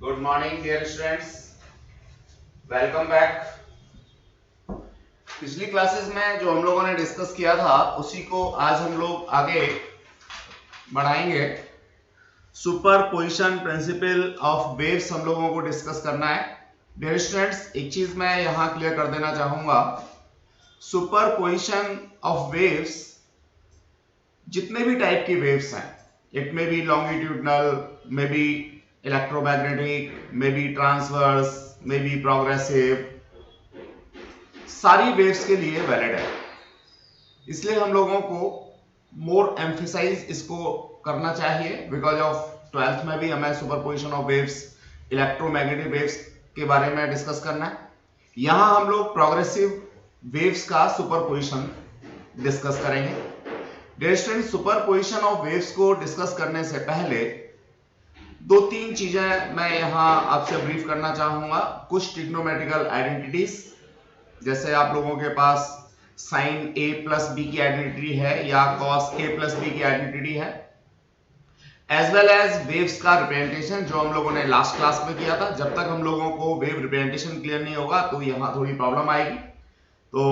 Good morning dear students, welcome back. पिछली classes में जो हम लोगों ने डिस्कस किया था उसी को आज हम लोग आगे बढ़ाएंगे। सुपरपोजिशन प्रिंसिपल ऑफ वेव्स हम लोगों को डिस्कस करना है। डियर स्टूडेंट्स, एक चीज मैं यहां क्लियर कर देना चाहूंगा, सुपरपोजिशन ऑफ वेव्स, जितने भी टाइप की वेव्स हैं, it may be longitudinal, may be electromagnetic, may be transverse, may be progressive, सारी वेव्स के लिए वैलिड है। इसलिए हम लोगों को मोर एम्फेसाइज इसको करना चाहिए, बिकॉज ऑफ 12th में भी हमें superposition of waves, electromagnetic waves के बारे में डिस्कस करना है। यहां हम लोग प्रोग्रेसिव वेव्स का सुपरपोजिशन डिस्कस करेंगे। Dear students, superposition of waves को डिस्कस करने से पहले दो तीन चीजें मैं यहां आपसे ब्रीफ करना चाहूंगा। कुछ ट्रिग्नोमेट्रिकल आइडेंटिटीज, जैसे आप लोगों के पास साइन a प्लस बी की आइडेंटिटी है या कॉस a प्लस बी की आइडेंटिटी है, एज वेल एज वेव्स का रिप्रेजेंटेशन जो हम लोगों ने लास्ट क्लास में किया था। जब तक हम लोगों को वेव रिप्रेजेंटेशन क्लियर नहीं होगा तो यहां थोड़ी प्रॉब्लम आएगी। तो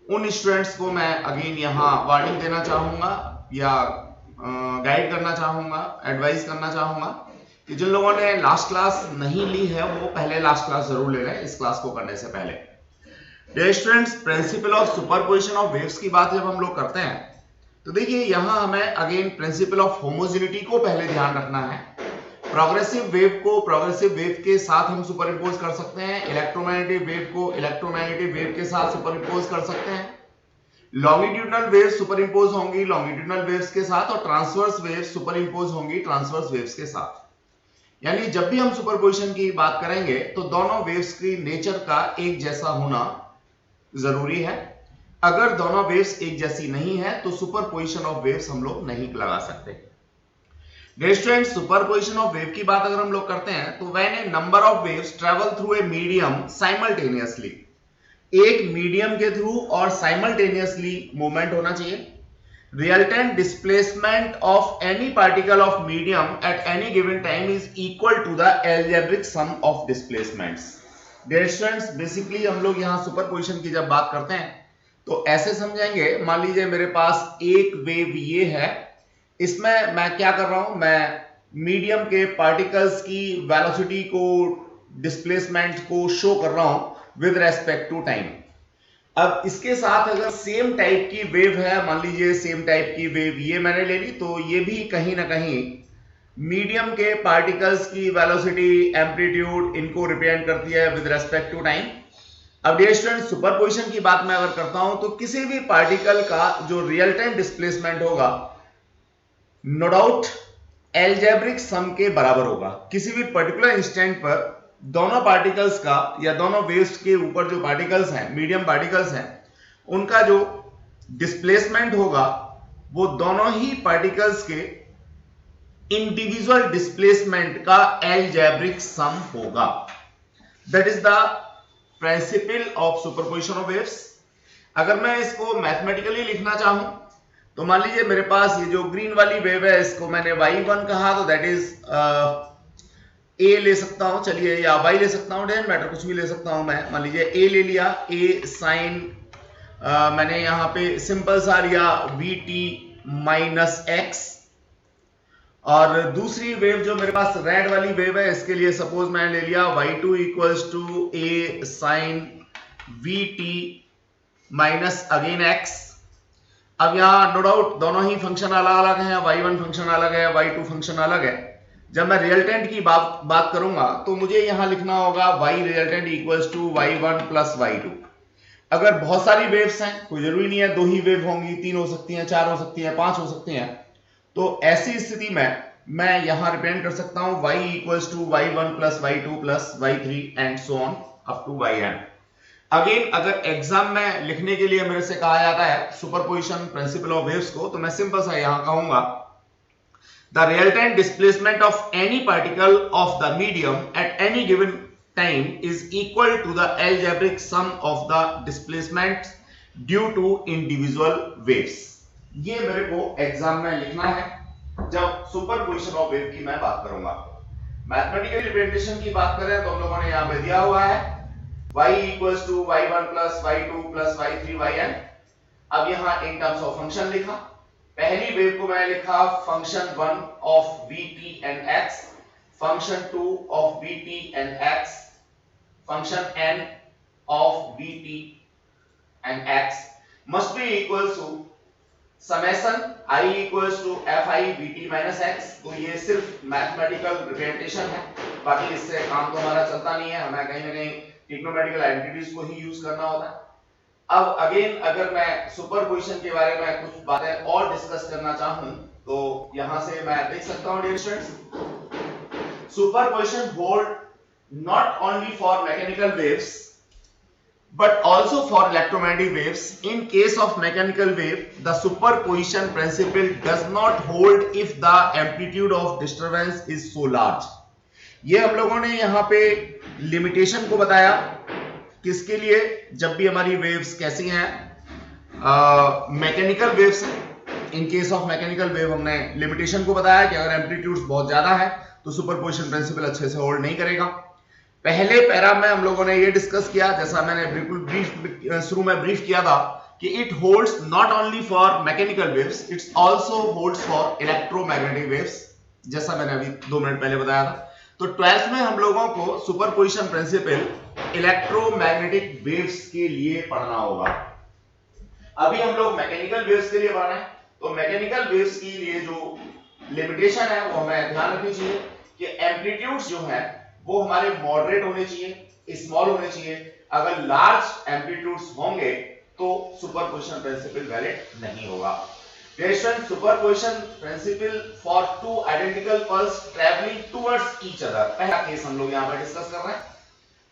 उन स्टूडेंट्स को मैं अगेन यहां वार्निंग देना चाहूंगा या गाइड करना चाहूंगा, एडवाइस करना चाहूंगा कि जिन लोगों ने लास्ट क्लास नहीं ली है वो पहले लास्ट क्लास जरूर ले लें इस क्लास को करने से पहले। Dear students, principle of superposition of waves की बात जब हम लोग करते हैं तो देखिए यहां हमें अगेन प्रिंसिपल ऑफ होमोजेनिटी को पहले ध्यान रखना है। प्रोग्रेसिव वेव को प्रोग्रेसिव वेव के साथ हम सुपर इंपोज कर सकते हैं, इलेक्ट्रोमैग्नेटिक वेव को इलेक्ट्रोमैग्नेटिक वेव के साथ सुपर इंपोज कर सकते हैं, लॉन्गिट्यूडनल वेव्स सुपर इंपोज होंगी लॉन्गिट्यूडनल वेव्स के साथ, और ट्रांसवर्स वेव्स सुपर इंपोज होंगी ट्रांसवर्स वेव्स के साथ। यानी जब भी हम सुपरपोजिशन की बात करेंगे तो दोनों वेव्स की नेचर का एक जैसा होना जरूरी है। अगर दोनों वेव्स एक जैसी नहीं है तो सुपरपोजिशन ऑफ वेव्स हम लोग नहीं लगा सकते। Dear students, superposition of wave की बात अगर हम लोग करते हैं तो when a number of waves travel through a medium simultaneously, एक मीडियम के थ्रू और साइमल्टेनियसली मूवमेंट होना चाहिए। Resultant displacement of any particle of medium at any given time is equal to the algebraic sum of displacements. Dear students, basically हम लोग यहाँ superposition की जब बात करते हैं तो ऐसे समझेंगे, मान लीजिए मेरे पास एक वेव ये है, इसमें मैं क्या कर रहा हूं, मैं मीडियम के पार्टिकल्स की वेलोसिटी को, डिस्प्लेसमेंट को शो कर रहा हूं विद रेस्पेक्ट टू टाइम। अब इसके साथ अगर सेम टाइप की वेव है, मान लीजिए सेम टाइप की वेव ये मैंने ले ली, तो ये भी कहीं ना कहीं मीडियम के पार्टिकल्स की वेलोसिटी, एम्पलीट्यूड, इनको रिप्रेजेंट करती है विद रेस्पेक्ट टू टाइम। अब डियर स्टूडेंट, सुपरपोजिशन की बात मैं अगर करता हूं तो किसी भी पार्टिकल का जो रियल टाइम डिस्प्लेसमेंट होगा नो डाउट एल्जेब्रिक सम के बराबर होगा। किसी भी पर्टिकुलर इंस्टेंट पर दोनों पार्टिकल्स का या दोनों वेव्स के ऊपर जो पार्टिकल्स हैं, मीडियम पार्टिकल्स हैं, उनका जो डिस्प्लेसमेंट होगा वो दोनों ही पार्टिकल्स के इंडिविजुअल डिस्प्लेसमेंट का एल्जेब्रिक सम होगा। That is the principal of superposition of waves. अगर मैं इसको मैथमेटिकली लिखना चाहूं तो मान लीजिए मेरे पास ये जो ग्रीन वाली वेव है, इसको मैंने y1 कहा, तो दैट इज ए ले सकता हूं, चलिए, या वाई ले सकता हूं, डजंट मैटर, कुछ भी ले सकता हूं मैं। मान लीजिए ए ले लिया, ए साइन मैंने यहां पे सिंपल सा लिया वी टी माइनस एक्स। और दूसरी वेव जो मेरे पास रेड वाली वेव है, इसके लिए सपोज मैंने ले लिया y2 equals to a sine v t minus again x. अब यहां नो डाउट दोनों ही फंक्शन अलग अलग हैं, y1 फंक्शन अलग है, y2 फंक्शन अलग है। जब मैं रिजल्टेंट की बात करूंगा तो मुझे यहां लिखना होगा y resultant equals to y1 plus y2। अगर बहुत सारी वेव्स हैं, कोई जरूरी नहीं है दो ही वेव होंगी, तीन हो सकती हैं, चार हो सकती हैं, पांच हो सकती हैं, तो ऐसी स्थिति में मैं यहां रिप्रेजेंट कर सकता हूं y equals to y1 plus y2 plus y3 and so on up to yn। Again अगर एग्जाम में लिखने के लिए मेरे से कहा जाता है सुपरपोजिशन प्रिंसिपल ऑफ वेव्स को, तो मैं सिंपल सा यहां कहूंगा the resultant displacement of any particle of the medium at any given time is equal to the algebraic sum of the displacements due to individual waves। ये मेरे को exam में लिखना है जब सुपरपोजिशन ऑफ वेव की मैं बात करूंगा। मैथमेटिकल रिप्रेजेंटेशन की बात करें तो हम लोगों ने यहां पे दिया हुआ है y equals to y1 plus y2 plus y3 yn। अब यहां इन टर्म्स ऑफ फंक्शन लिखा। पहली वेव को मैंने लिखा function 1 of vt and x, function 2 of vt and x, function n of vt and x must be equals to summation i equals to fi vt minus x। तो ये सिर्फ mathematical representation है, बाकी इससे काम तो हमारा चलता नहीं है, हमें कहीं ना कहीं ट्रिग्नोमेट्रिकल आइडेंटिटीज को ही यूज करना होता है। अब अगेन अगर मैं सुपरपोजिशन के बारे में कुछ बातें और डिस्कस करना चाहूं तो यहां से मैं देख सकता हूं dear students, superposition hold not only for mechanical waves but also for electromagnetic waves. In case of mechanical wave, the superposition principle does not hold if the amplitude of disturbance is so large. ये हम लोगों ने यहाँ पे limitation को बताया किसके लिए, जब भी हमारी वेव्स कैसी हैं, मैकेनिकल वेव्स हैं। इन केस ऑफ मैकेनिकल वेव हमने लिमिटेशन को बताया कि अगर एम्पलीट्यूड्स बहुत ज्यादा है तो सुपरपोजिशन प्रिंसिपल अच्छे से होल्ड नहीं करेगा। पहले पैरा में हम लोगों ने ये डिस्कस किया, जैसा मैंने बिल्कुल शुरू में ब्रीफ किया था, कि it holds not only for mechanical waves, it's also holds for electromagnetic waves, जैसा मैंने अभी 2 मिनट पहले बताया था। तो 12th में हम लोगों को सुपरपोजिशन प्रिंसिपल इलेक्ट्रोमैग्नेटिक वेव्स के लिए पढ़ना होगा। अभी हम लोग मैकेनिकल वेव्स के लिए पढ़ रहे हैं, तो मैकेनिकल वेव्स के लिए जो लिमिटेशन है वो हमें ध्यान रखनी चाहिए कि एम्पलीट्यूड्स जो है वो हमारे मॉडरेट होने चाहिए, स्मॉल होने चाहिए। अगर लार्ज एम्पलीट्यूड्स होंगे तो सुपरपोजिशन प्रिंसिपल वैलिड नहीं होगा। Superposition principle for two identical pulse travelling towards each other, पहला केस हम लोग यहां पर डिस्कस कर रहे हैं।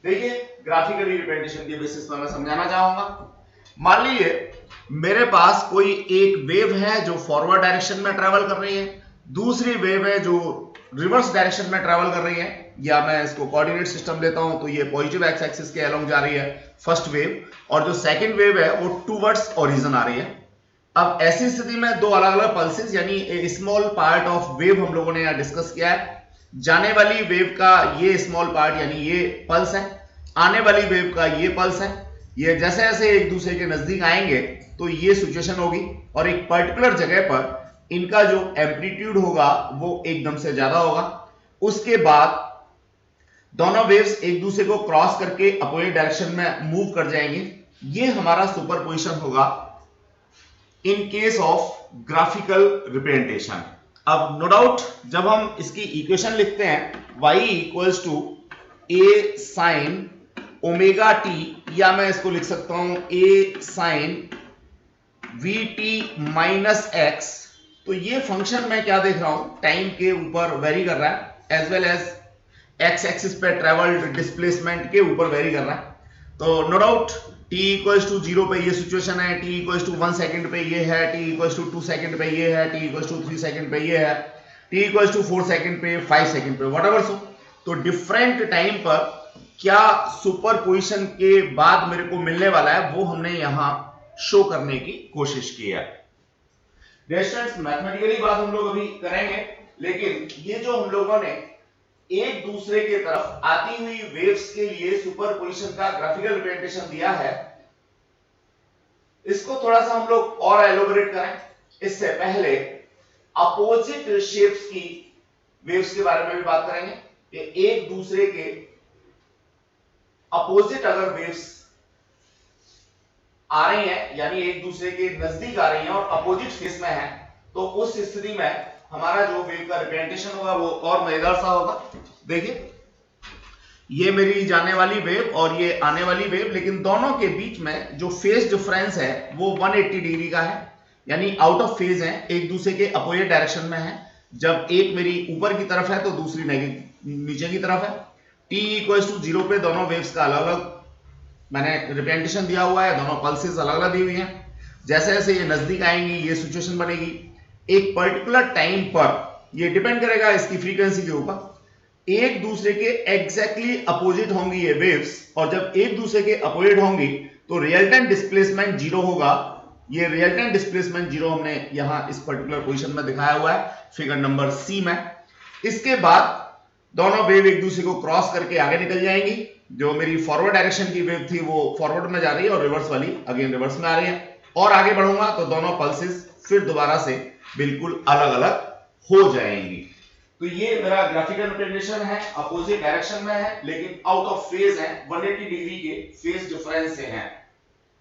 देखिए ग्राफिकली रिप्रेजेंटेशन के बेसिस पर मैं समझाना चाहूंगा। मान लीजिए मेरे पास कोई एक वेव है जो फॉरवर्ड डायरेक्शन में ट्रैवल कर रही है, दूसरी वेव है जो रिवर्स डायरेक्शन में ट्रैवल कर रही है, या मैं इसको कोऑर्डिनेट सिस्टम लेता हूं तो ये पॉजिटिव एक्स एक्सिस के अलोंग जा रही है फर्स्ट वेव, और जो सेकंड वेव है वो टुवर्ड्स ओरिजिन आ रही है। अब ऐसी स्थिति में दो अलग अलग पल्सेस यानी स्मॉल पार्ट ऑफ वेव हम लोगों ने यहां डिस्कस किया है। जाने वाली वेव का ये स्मॉल पार्ट यानी ये पल्स है, आने वाली वेव का ये पल्स है। ये जैसे जैसे एक दूसरे के नजदीक आएंगे तो ये सिचुएशन होगी, और एक पर्टिकुलर जगह पर इनका जो एम्पलीट्यूड होगा वो एकदम से ज्यादा होगा। उसके बाद दोनों वेव्स एक दूसरे को क्रॉस करके अपोजिट डायरेक्शन में मूव कर जाएंगे। ये हमारा सुपरपोजिशन होगा in case of graphical representation. अब नो डाउट जब हम इसकी इक्वेशन लिखते हैं y equals to a sin omega t, या मैं इसको लिख सकता हूं a sin vt minus x, तो ये फंक्शन मैं क्या देख रहा हूं, टाइम के ऊपर वेरी कर रहा है, as well as x axis पे ट्रेवल्ड डिस्प्लेसमेंट के ऊपर वेरी कर रहा है। तो no doubt t equals to 0 पे ये सिचुएशन है, t इक्वल्स टू 1 सेकंड पे ये है, t इक्वल्स टू 2 सेकंड पे ये है, t इक्वल्स टू 3 सेकंड पे ये है, t इक्वल्स टू 4 सेकंड पे, 5 सेकंड पे, व्हाटएवर सो। तो डिफरेंट टाइम पर क्या सुपरपोजिशन के बाद मेरे को मिलने वाला है वो हमने यहां शो करने की कोशिश की है। स्टूडेंट्स मैथमेटिकली बात हम लोग अभी करेंगे, लेकिन ये जो हम लोगों ने एक दूसरे के तरफ आती हुई वेव्स के लिए सुपरपोजिशन का ग्राफिकल रिप्रेजेंटेशन दिया है, इसको थोड़ा सा हम लोग और एलोबरेट करें। इससे पहले अपोजिट शेप्स की वेव्स के बारे में भी बात करेंगे कि एक दूसरे के अपोजिट अगर वेव्स आ रही हैं यानी एक दूसरे के नजदीक आ रही हैं और अपोजिट फेस में है, तो उस स्थिति में हमारा जो वेव का रिप्रेजेंटेशन होगा वो और मजेदार सा होगा। देखिए ये मेरी जाने वाली वेव और ये आने वाली वेव, लेकिन दोनों के बीच में जो फेज डिफरेंस है वो 180 डिग्री का है, यानी आउट ऑफ फेज है, एक दूसरे के अपोजिट डायरेक्शन में है। जब एक मेरी ऊपर की तरफ है तो दूसरी नीचे की तरफ है। t इक्वल्स टू 0 पे दोनों वेव्स का अलग अलग मैंने रिप्रेजेंटेशन दिया हुआ है, दोनों पल्सेस अलग अलग दी हुई हैं। जैसे जैसे ये नजदीक आएंगी ये सिचुएशन बनेगी। एक पर्टिकुलर टाइम पर, ये डिपेंड करेगा इसकी फ्रीक्वेंसी के ऊपर, एक दूसरे के एग्जैक्टली अपोजिट होंगी ये वेव्स, और जब एक दूसरे के अपोजिट होंगी तो रिजल्टेंट डिस्प्लेसमेंट 0 होगा। ये रिजल्टेंट डिस्प्लेसमेंट 0 हमने यहां इस पर्टिकुलर पोजीशन में दिखाया हुआ है फिगर नंबर सी में। इसके बाद दोनों वेव एक दूसरे को क्रॉस करके आगे निकल जाएंगी। जो मेरी फॉरवर्ड डायरेक्शन की वेव थी वो फॉरवर्ड में जा रही है और रिवर्स वाली अगेन रिवर्स में आ रही है। और आगे बढ़ूंगा तो दोनों पल्सेस फिर दोबारा से बिल्कुल अलग अलग हो जाएंगी। तो ये मेरा ग्राफिकल रिप्रेजेंटेशन है, अपोजिट डायरेक्शन में है लेकिन आउट ऑफ फेज है, 180 डिग्री के फेज डिफरेंस से है,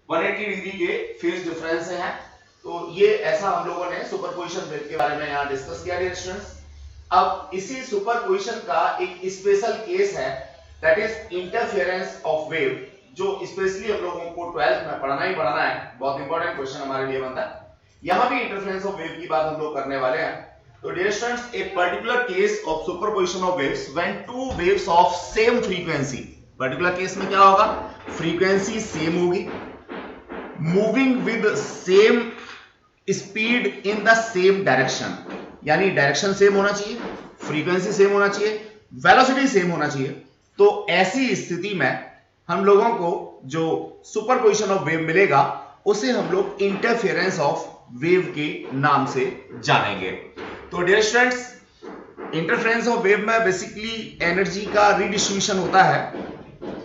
180 डिग्री के फेज डिफरेंस से है। तो ये ऐसा हम लोगों ने सुपरपोजिशन वेव के बारे में यहाँ डिस्कस किया डियर स्टूडेंट्स। अब इसी सुपरपोजिशन का एक स्पेशल केस है, that is interference of wave, जो स्पेशली हम लोगों को 12th में पढ़ना ही पढ़ना है, बहुत इंपॉर्टेंट क्वेश्चन हमारे लिए बनता है। यहां भी इंटरफेरेंस ऑफ वेव की बात हम लोग करने वाले हैं। तो dear students, a particular case of superposition of waves when two waves of same frequency, particular case में क्या होगा, फ्रीक्वेंसी सेम होगी, moving with same speed in the same direction, यानी डायरेक्शन सेम होना चाहिए, फ्रीक्वेंसी सेम होना चाहिए, velocity same होना चाहिए। तो ऐसी स्थिति में हम लोगों को जो सुपरपोजिशन ऑफ वेव मिलेगा उसे हम लोग इंटरफेरेंस ऑफ वेव के नाम से जानेंगे। तो dear students, interference of wave में बेसिकली एनर्जी का रिडिस्ट्रीब्यूशन होता है।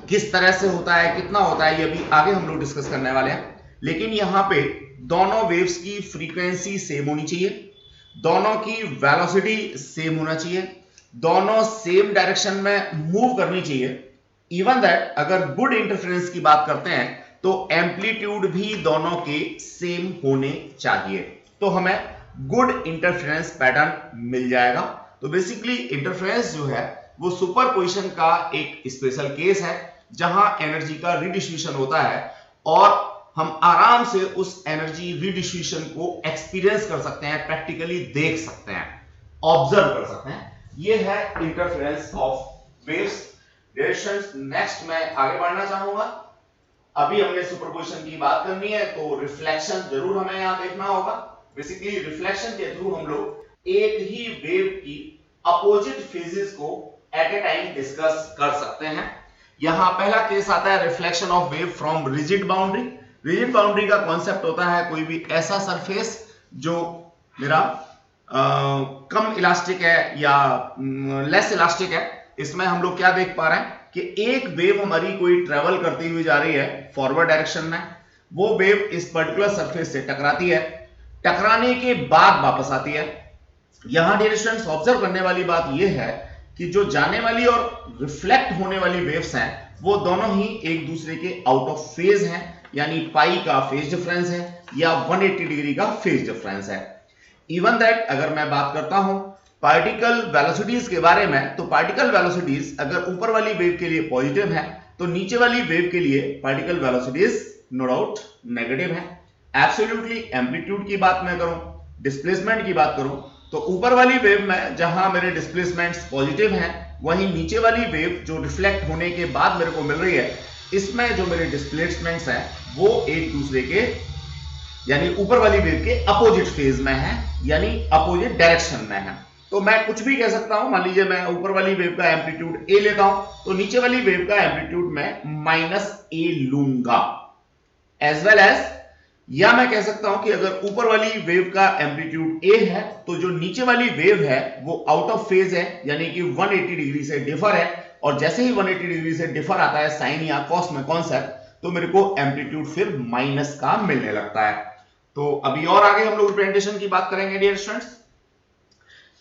किस तरह से होता है, कितना होता है, ये भी आगे हम लोग डिस्कस करने वाले हैं। लेकिन यहां पे दोनों वेव्स की फ्रीक्वेंसी सेम होनी चाहिए, दोनों की वेलोसिटी सेम होना चाहिए, दोनों सेम डायरेक्शन में मूव करनी चाहिए। इवन दैट अगर गुड इंटरफेरेंस की बात करते हैं तो एम्पलीट्यूड भी दोनों के सेम होने चाहिए, तो हमें गुड इंटरफेरेंस पैटर्न मिल जाएगा। तो बेसिकली इंटरफेरेंस जो है वो सुपरपोजिशन का एक स्पेशल केस है जहां एनर्जी का रिडिस्ट्रीब्यूशन होता है और हम आराम से उस एनर्जी रिडिस्ट्रीब्यूशन को एक्सपीरियंस कर सकते हैं, प्रैक्टिकली देख सकते हैं, ऑब्जर्व कर सकते हैं। ये है इंटरफेरेंस ऑफ वेव्स। नेक्स्ट मैं आगे बढ़ना चाहूंगा। अभी हमने सुपरपोजिशन की बात करनी है तो रिफ्लेक्शन जरूर हमें यहां देखना होगा। बेसिकली रिफ्लेक्शन के थ्रू हम लोग एक ही वेव की अपोजिट फेजेस को एट ए टाइम डिस्कस कर सकते हैं। यहां पहला केस आता है reflection of wave from rigid boundary. Rigid boundary का कॉन्सेप्ट होता है कोई भी ऐसा सरफेस जो मेरा कम इलास्टिक है या लेस इलास्टिक है। इसमें हम लोग क्या देख पा रहे हैं कि एक वेव हमारी कोई ट्रेवल करती हुई जा रही है फॉरवर्ड डायरेक्शन में, वो वेव इस पर्टिकुलर सरफेस से टकराती है, टकराने के बाद वापस आती है। यहां डियर स्टूडेंट्स ऑब्जर्व करने वाली बात यह है कि जो जाने वाली और रिफ्लेक्ट होने वाली वेव्स हैं वो दोनों ही एक दूसरे के आउट ऑफ फेज हैं, यानी पाई का फेज डिफरेंस है या 180 डिग्री का फेज डिफरेंस है। इवन दैट अगर मैं बात करता हूं पार्टिकल वेलोसिटीज के बारे में, तो पार्टिकल वेलोसिटीज अगर ऊपर वाली वेव के लिए पॉजिटिव है तो नीचे वाली वेव के लिए particle velocities no doubt negative है। एब्सोल्युटली एम्पलीट्यूड की बात मैं करूं, डिस्प्लेसमेंट की बात करूं, तो ऊपर वाली वेव में जहां मेरे डिस्प्लेसमेंट्स पॉजिटिव हैं, वहीं नीचे वाली वेव जो रिफ्लेक्ट होने के बाद मेरे को मिल रही है, इसमें जो मेरे डिस्प्लेसमेंट्स हैं वो एक दूसरे के यानी ऊपर वाली वेव के अपोजिट फेज में है, यानी अपोजिट डायरेक्शन में है। तो मैं कुछ भी कह सकता हूं, मान लीजिए मैं ऊपर वाली वेव का एम्पलीट्यूड ए लेता हूं तो नीचे वाली वेव का एम्पलीट्यूड मैं -a लूंगा, एज वेल एज, या मैं कह सकता हूं कि अगर ऊपर वाली वेव का एम्पलीट्यूड a है तो जो नीचे वाली वेव है वो आउट ऑफ फेज है, यानी कि 180 डिग्री से डिफर है, और जैसे ही 180 डिग्री से डिफर आता है साइन या कॉस में कॉन्सेप्ट, तो मेरे को एम्पलीट्यूड फिर माइनस का मिलने लगता है। तो अभी और आगे हम लोग रिप्रेजेंटेशन की बात करेंगे डियर स्टूडेंट्स।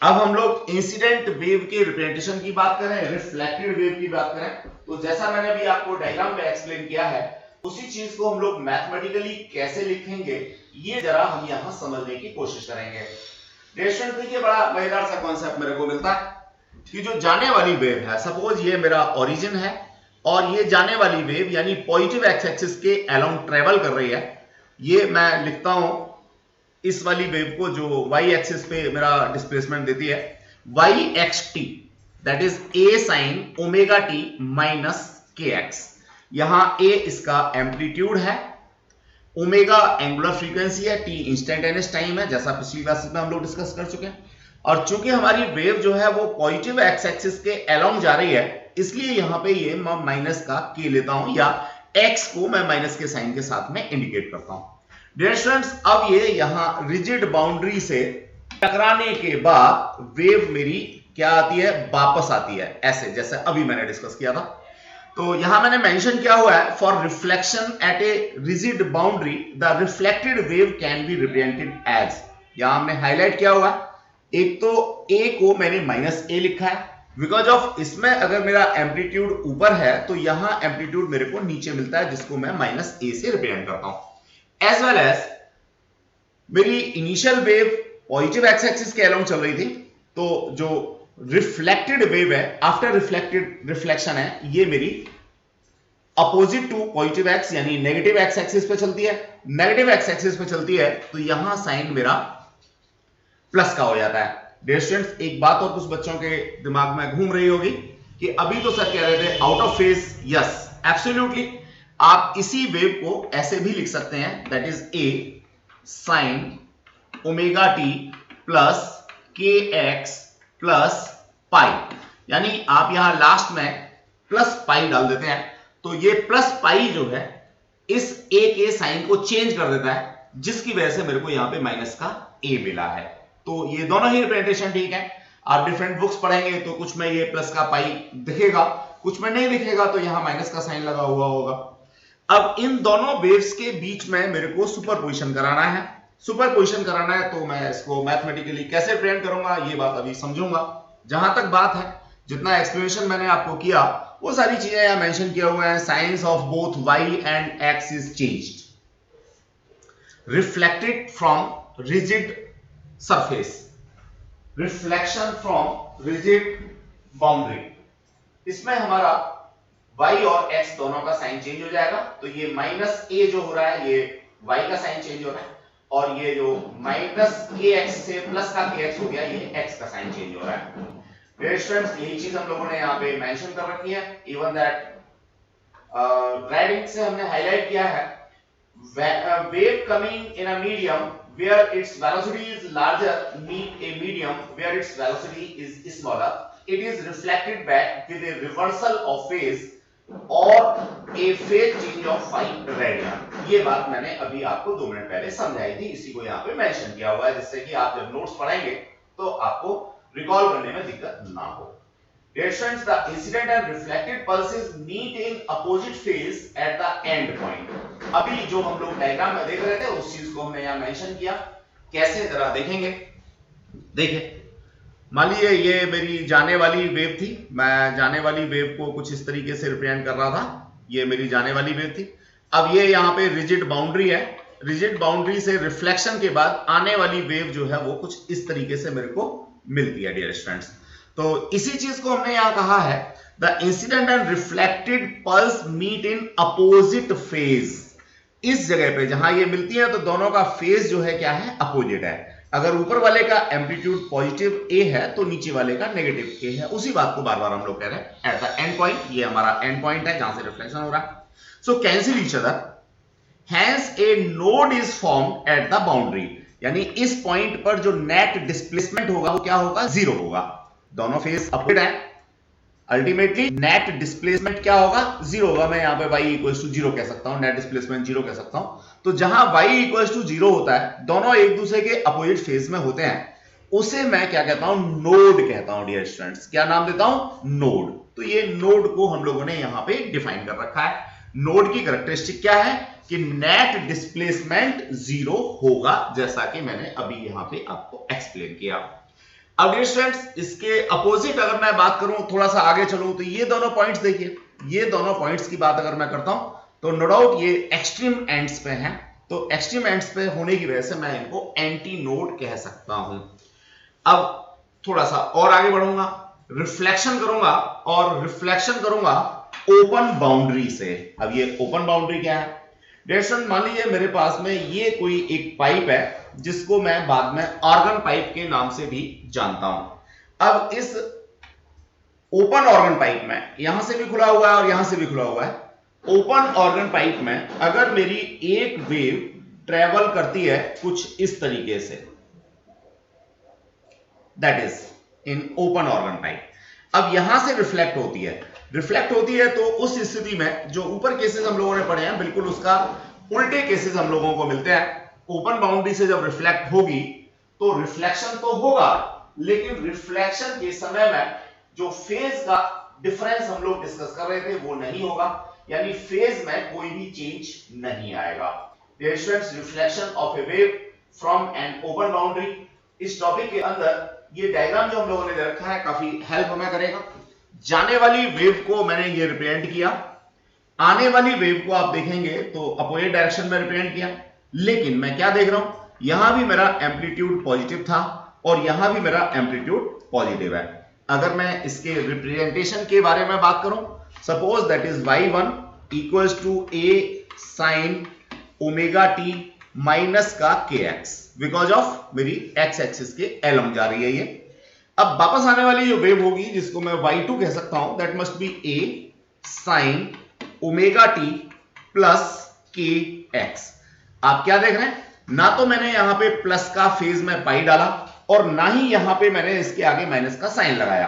अब हम लोग इंसिडेंट वेव के रिप्रेजेंटेशन की बात करें, रिफ्लेक्टेड वेव की बात करें, तो जैसा मैंने अभी आपको डायग्राम में एक्सप्लेन किया है उसी चीज को हम लोग मैथमेटिकली कैसे लिखेंगे ये जरा हम यहां समझने की कोशिश करेंगे। देखिए बड़ा मजेदार सा कॉन्सेप्ट मेरे को मिलता है कि जो जाने वाली वेव है, सपोज ये मेरा ओरिजिन है और ये जाने वाली वेव यानी पॉजिटिव एक्स एक्सिस के अलोंग ट्रेवल कर रही है। ये मैं लिखता हूं इस वाली वेव को जो y एक्सिस पे मेरा डिस्प्लेसमेंट देती है, yxt, that is a sin omega t minus kx। यहां a इसका एम्पलीट्यूड है, ओमेगा एंगुलर फ्रीक्वेंसी है, t इंस्टेंटेनियस टाइम है, जैसा पिछली क्लास में हम लोग डिस्कस कर चुके हैं। और चूंकि हमारी वेव जो है वो पॉजिटिव एक्स एक्सिस के अलोंग जा रही है, इसलिए यहां पे ये मैं माइनस का k लेता हूं, या x को मैं माइनस के साइन के साथ में इंडिकेट करता हूं। डियर स्टूडेंट्स, अब ये यहां रिजिड बाउंड्री से टकराने के बाद वेव मेरी क्या आती है, वापस आती है, ऐसे जैसे अभी मैंने डिस्कस किया था। तो यहां मैंने मेंशन किया हुआ है, for reflection at a rigid boundary the reflected wave can be represented as, यहां हमने हाईलाइट किया हुआ है। एक तो ए को मैंने माइनस ए लिखा है, बिकॉज ऑफ इसमें अगर मेरा एम्पलीट्यूड ऊपर है तो यहां एम्पलीट्यूड मेरे को नीचे मिलता है, जिसको मैं माइनस ए से रिप्रेजेंट करता हूं। एज वेल एज मेरी initial wave positive x axis के अलोंग चल रही थी, तो जो रिफ्लेक्टेड वेव है आफ्टर रिफ्लेक्टेड रिफ्लेक्शन है, ये मेरी अपोजिट टू पॉजिटिव एक्स यानी नेगेटिव एक्स एक्सिस पे चलती है। नेगेटिव एक्स एक्सिस पे चलती है तो यहां साइन मेरा प्लस का हो जाता है। डियर स्टूडेंट्स, एक बात और कुछ बच्चों के दिमाग में घूम रही होगी कि अभी तो सर कह रहे थे out of phase, yes absolutely, आप इसी वेव को ऐसे भी लिख सकते हैं, that is a sine omega T plus के एक्स प्लस पाई, यानी आप यहां लास्ट में प्लस पाई डाल देते हैं, तो ये प्लस पाई जो है इस ए के साइन को चेंज कर देता है, जिसकी वजह से मेरे को यहां पे माइनस का ए मिला है। तो ये दोनों ही रिप्रेजेंटेशन ठीक है। आप डिफरेंट बुक्स पढ़ेंगे तो कुछ में ये प्लस का पाई दिखेगा, कुछ में नहीं दिखेगा, तो यहां माइनस का साइन लगा हुआ होगा। अब इन दोनों वेव्स के बीच में मेरे को सुपरपोजिशन कराना है। सुपरपोजिशन कराना है तो मैं इसको मैथमेटिकली कैसे रिप्रेजेंट करूंगा, ये बात अभी समझूंगा। जहां तक बात है, जितना एक्सप्लेनेशन मैंने आपको किया वो सारी चीजें यहां मेंशन किया हुआ है। Science of both y and x is changed, reflected from rigid surface, reflection from rigid boundary, इसमें हमारा y और x दोनों का साइन चेंज हो जाएगा। तो ये माइनस a जो हो रहा है ये y का साइन चेंज हो रहा है, और ये जो माइनस kx से प्लस का kx हो गया ये x का साइन चेंज हो रहा है। डियर स्टूडेंट्स, यही चीज हम लोगों ने यहाँ पे मेंशन कर रखी है। इवन दैट रेड से हमने हाईलाइट किया है, wave coming in a medium where its velocity is larger meet a medium where its velocity is smaller, it is reflected back with a reversal of phase or a phase change of 5 radian। ये बात मैंने अभी आपको 2 minute पहले समझाई थी, इसी को यहाँ पे मेंशन किया हुआ है, जिससे कि आप जब नोट्स पढ़ेंगे तो आपको रिकॉल करने में दिक्कत ना हो। Dear students, the incident and reflected pulses meet in opposite phase at the end point। अभी जो हम लोग डायग्राम में देख रहे थे उस चीज को हमने यहाँ मेंशन किया, कैसे जरा देखेंगे। देखिए, मान लीजिए ये मेरी जाने वाली वेव थी, मैं जाने वाली वेव को कुछ इस तरीके से रिप्रेजेंट कर रहा था, ये मेरी जाने वाली वेव थी। अब ये यहाँ पे रिजिड बाउंड्री है, रिजिड बाउंड्री से रिफ्लेक्शन के बाद आने वाली वेव जो है वो कुछ इस तरीके से मेरे को मिलती है। डियर स्टूडेंट्स, तो इसी चीज को हमने यहां कहा है, the incident and reflected pulse meet in opposite phase. इस जगह पे जहां ये मिलती है तो दोनों का फेज जो है क्या है, अपोजिट है। अगर ऊपर वाले का एम्पलीट्यूड पॉजिटिव ए है तो नीचे वाले का नेगेटिव ए है। उसी बात को बार बार हम लोग कह रहे हैं। एट द एंड पॉइंट, ये हमारा एंड पॉइंट है जहां से रिफ्लेक्शन हो रहा है। So cancel each other, hence a node is formed at the boundary, यानी इस पॉइंट पर जो नेट डिस्प्लेसमेंट होगा वो क्या होगा, जीरो होगा। दोनों फेज अपोजिट है, अल्टीमेटली नेट डिस्प्लेसमेंट क्या होगा, जीरो होगा। मैं यहां पे y इक्वल टू जीरो कह सकता हूं, नेट डिस्प्लेसमेंट जीरो कह सकता हूं। तो जहां y इक्वल टू जीरो होता है, दोनों एक दूसरे के अपोजिट फेज में होते हैं, उसे मैं क्या कहता हूं, नोड कहता हूं। डियर स्टूडेंट्स, क्या नाम देता हूं, नोड। तो ये नोड को हम लोगों ने यहां पे डिफाइन कर रखा है। नोड की कैरेक्टरिस्टिक क्या है कि नेट डिस्प्लेसमेंट जीरो होगा, जैसा कि मैंने अभी यहां पे आपको एक्सप्लेन किया। अब डियर स्टूडेंट्स, इसके अपोजिट अगर मैं बात करूं, थोड़ा सा आगे चलूं, तो ये दोनों पॉइंट्स देखिए, ये दोनों पॉइंट्स की बात अगर मैं करता हूं तो नो डाउट ये एक्सट्रीम एंड्स पे हैं। तो एक्सट्रीम एंड्स पे होने की वजह से मैं इनको एंटी नोड कह सकता हूं। अब थोड़ा सा और आगे बढ़ूंगा, रिफ्लेक्शन करूंगा, और रिफ्लेक्शन करूंगा ओपन बाउंड्री से। अब ये ओपन बाउंड्री क्या है, डियर स्टूडेंट, मान लीजिए मेरे पास में ये कोई एक पाइप है जिसको मैं बाद में ऑर्गन पाइप के नाम से भी जानता हूं। अब इस ओपन ऑर्गन पाइप में यहां से भी खुला हुआ है और यहां से भी खुला हुआ है। ओपन ऑर्गन पाइप में अगर मेरी एक वेव ट्रेवल करती है कुछ इस तरीके से, that is in open organ pipe, अब यहां से रिफ्लेक्ट होती है, तो उस स्थिति में जो ऊपर केसेस हम लोगों ने पढ़े हैं बिल्कुल उसका उल्टे केसेस हम लोगों को मिलते हैं। ओपन बाउंड्री से जब रिफ्लेक्ट होगी तो रिफ्लेक्शन तो होगा, लेकिन रिफ्लेक्शन के समय में जो फेज का डिफरेंस हम लोग डिस्कस कर रहे थे वो नहीं होगा, यानी फेज में कोई भी चेंज नहीं आएगा। Dear students, reflection of a wave from an open boundary, इस टॉपिक के अंदर ये डायग्राम जो हम लोगों ने दे रखा है काफी हेल्प हमें करेगा। जाने वाली वेव को मैंने ये रिप्रेजेंट किया, आने वाली वेव को आप देखेंगे तो अपोजिट डायरेक्शन में रिप्रेजेंट किया, लेकिन मैं क्या देख रहा हूं, यहां भी मेरा एम्पलीट्यूड पॉजिटिव था और यहां भी मेरा एम्पलीट्यूड पॉजिटिव है। अगर मैं इसके रिप्रेजेंटेशन के बारे में बात करूं, suppose that is y1 equals to a sin omega t minus का kx, बिकॉज ऑफ मेरी x एक्सिस के lm जा रही है ये। अब वापस आने वाली जो वेव होगी जिसको मैं y2 कह सकता हूं, that must be a sin omega t plus kx। आप क्या देख रहे हैं, ना तो मैंने यहां पे प्लस का फेज में पाई डाला और ना ही यहां पे मैंने इसके आगे माइनस का साइन लगाया,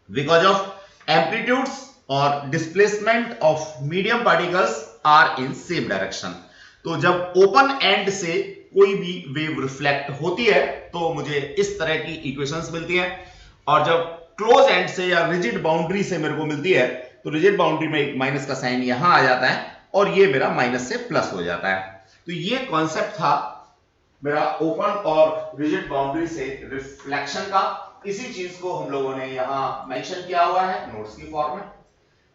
बिकॉज ऑफ एम्पलीट्यूड्स और displacement of medium particles are in same direction. तो जब ओपन एंड से कोई भी वेव रिफ्लेक्ट होती है तो मुझे इस तरह की इक्वेशंस मिलती हैं, और जब क्लोज एंड से या रिजिड बाउंड्री से मेरे को मिलती है तो रिजिड बाउंड्री में एक माइनस का साइन यहां आ जाता है और ये मेरा माइनस से प्लस हो जाता है। तो ये कॉन्सेप्ट था मेरा ओपन और रिजिड बाउंड्री से रिफ्लेक्शन का। इसी चीज को हम लोगों ने यहां मेंशन किया हुआ है नोट्स की फॉर्म में।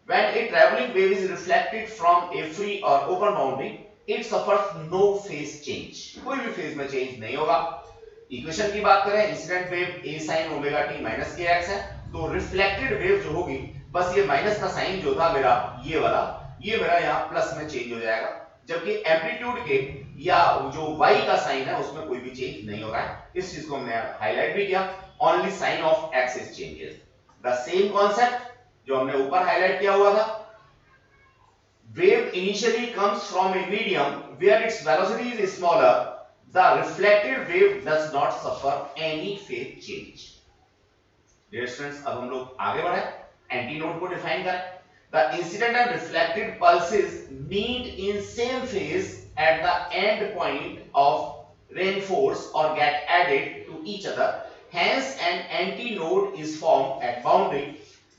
When a traveling wave is reflected from a free or open boundary, it suffers no phase change. कोई भी फेज में चेंज नहीं होगा। इक्वेशन की बात करें, incident wave a sin omega t minus kx है, तो रिफ्लेक्टेड वेव जो होगी बस ये माइनस का साइन जो था मेरा ये वाला, ये मेरा यहाँ प्लस में चेंज हो जाएगा, जबकि एम्पलीट्यूड के या जो y का साइन है उसमें कोई भी चेंज नहीं हो रहा है। इस चीज को हमने हाईलाइट भी किया, only sign of axis changes. The same concept जो हमने ऊपर हाईलाइट किया हुआ था, wave initially comes from a medium where its velocity is smaller, the reflected wave does not suffer any phase change. Dear students, अब हम लोग आगे बढ़े, एंटीनोड को डिफाइन करें। The incident and reflected pulses meet in same phase at the end point of reinforce or get added to each other. Hence, an antinode is formed at boundary.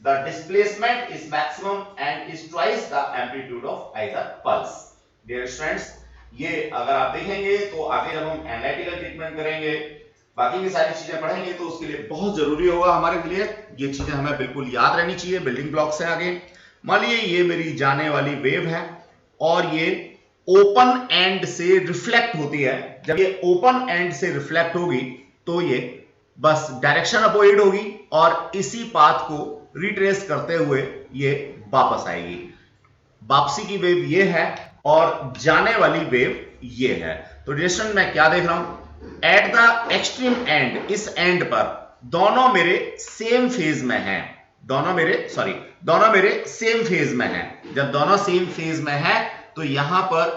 The displacement is maximum and is twice the amplitude of either pulse. Dear students, ये अगर आप देखेंगे तो आगे जब हम analytical treatment करेंगे, बाकी की सारी चीजें पढ़ेंगे तो उसके लिए बहुत जरूरी होगा हमारे लिए ये चीजें हमें बिल्कुल याद रहनी चाहिए। बिल्डिंग ब्लॉक से आगे मान लीजिए ये मेरी जाने वाली वेव है और ये ओपन एंड से रिफ्लेक्ट होती है। जब ये ओपन एंड से रिफ्लेक्ट होगी तो ये बस डायरेक्शन अपोजिट होगी और इसी पाथ को रिट्रेस करते हुए ये वापस आएगी। वापसी की वेव ये है और जाने वाली वेव ये है। तो डिस्टेंस मैं क्या देख रहा हूं, एट द एक्सट्रीम एंड, इस एंड पर दोनों मेरे सेम फेज में हैं, दोनों मेरे सेम फेज में हैं। जब दोनों सेम फेज में है तो यहां पर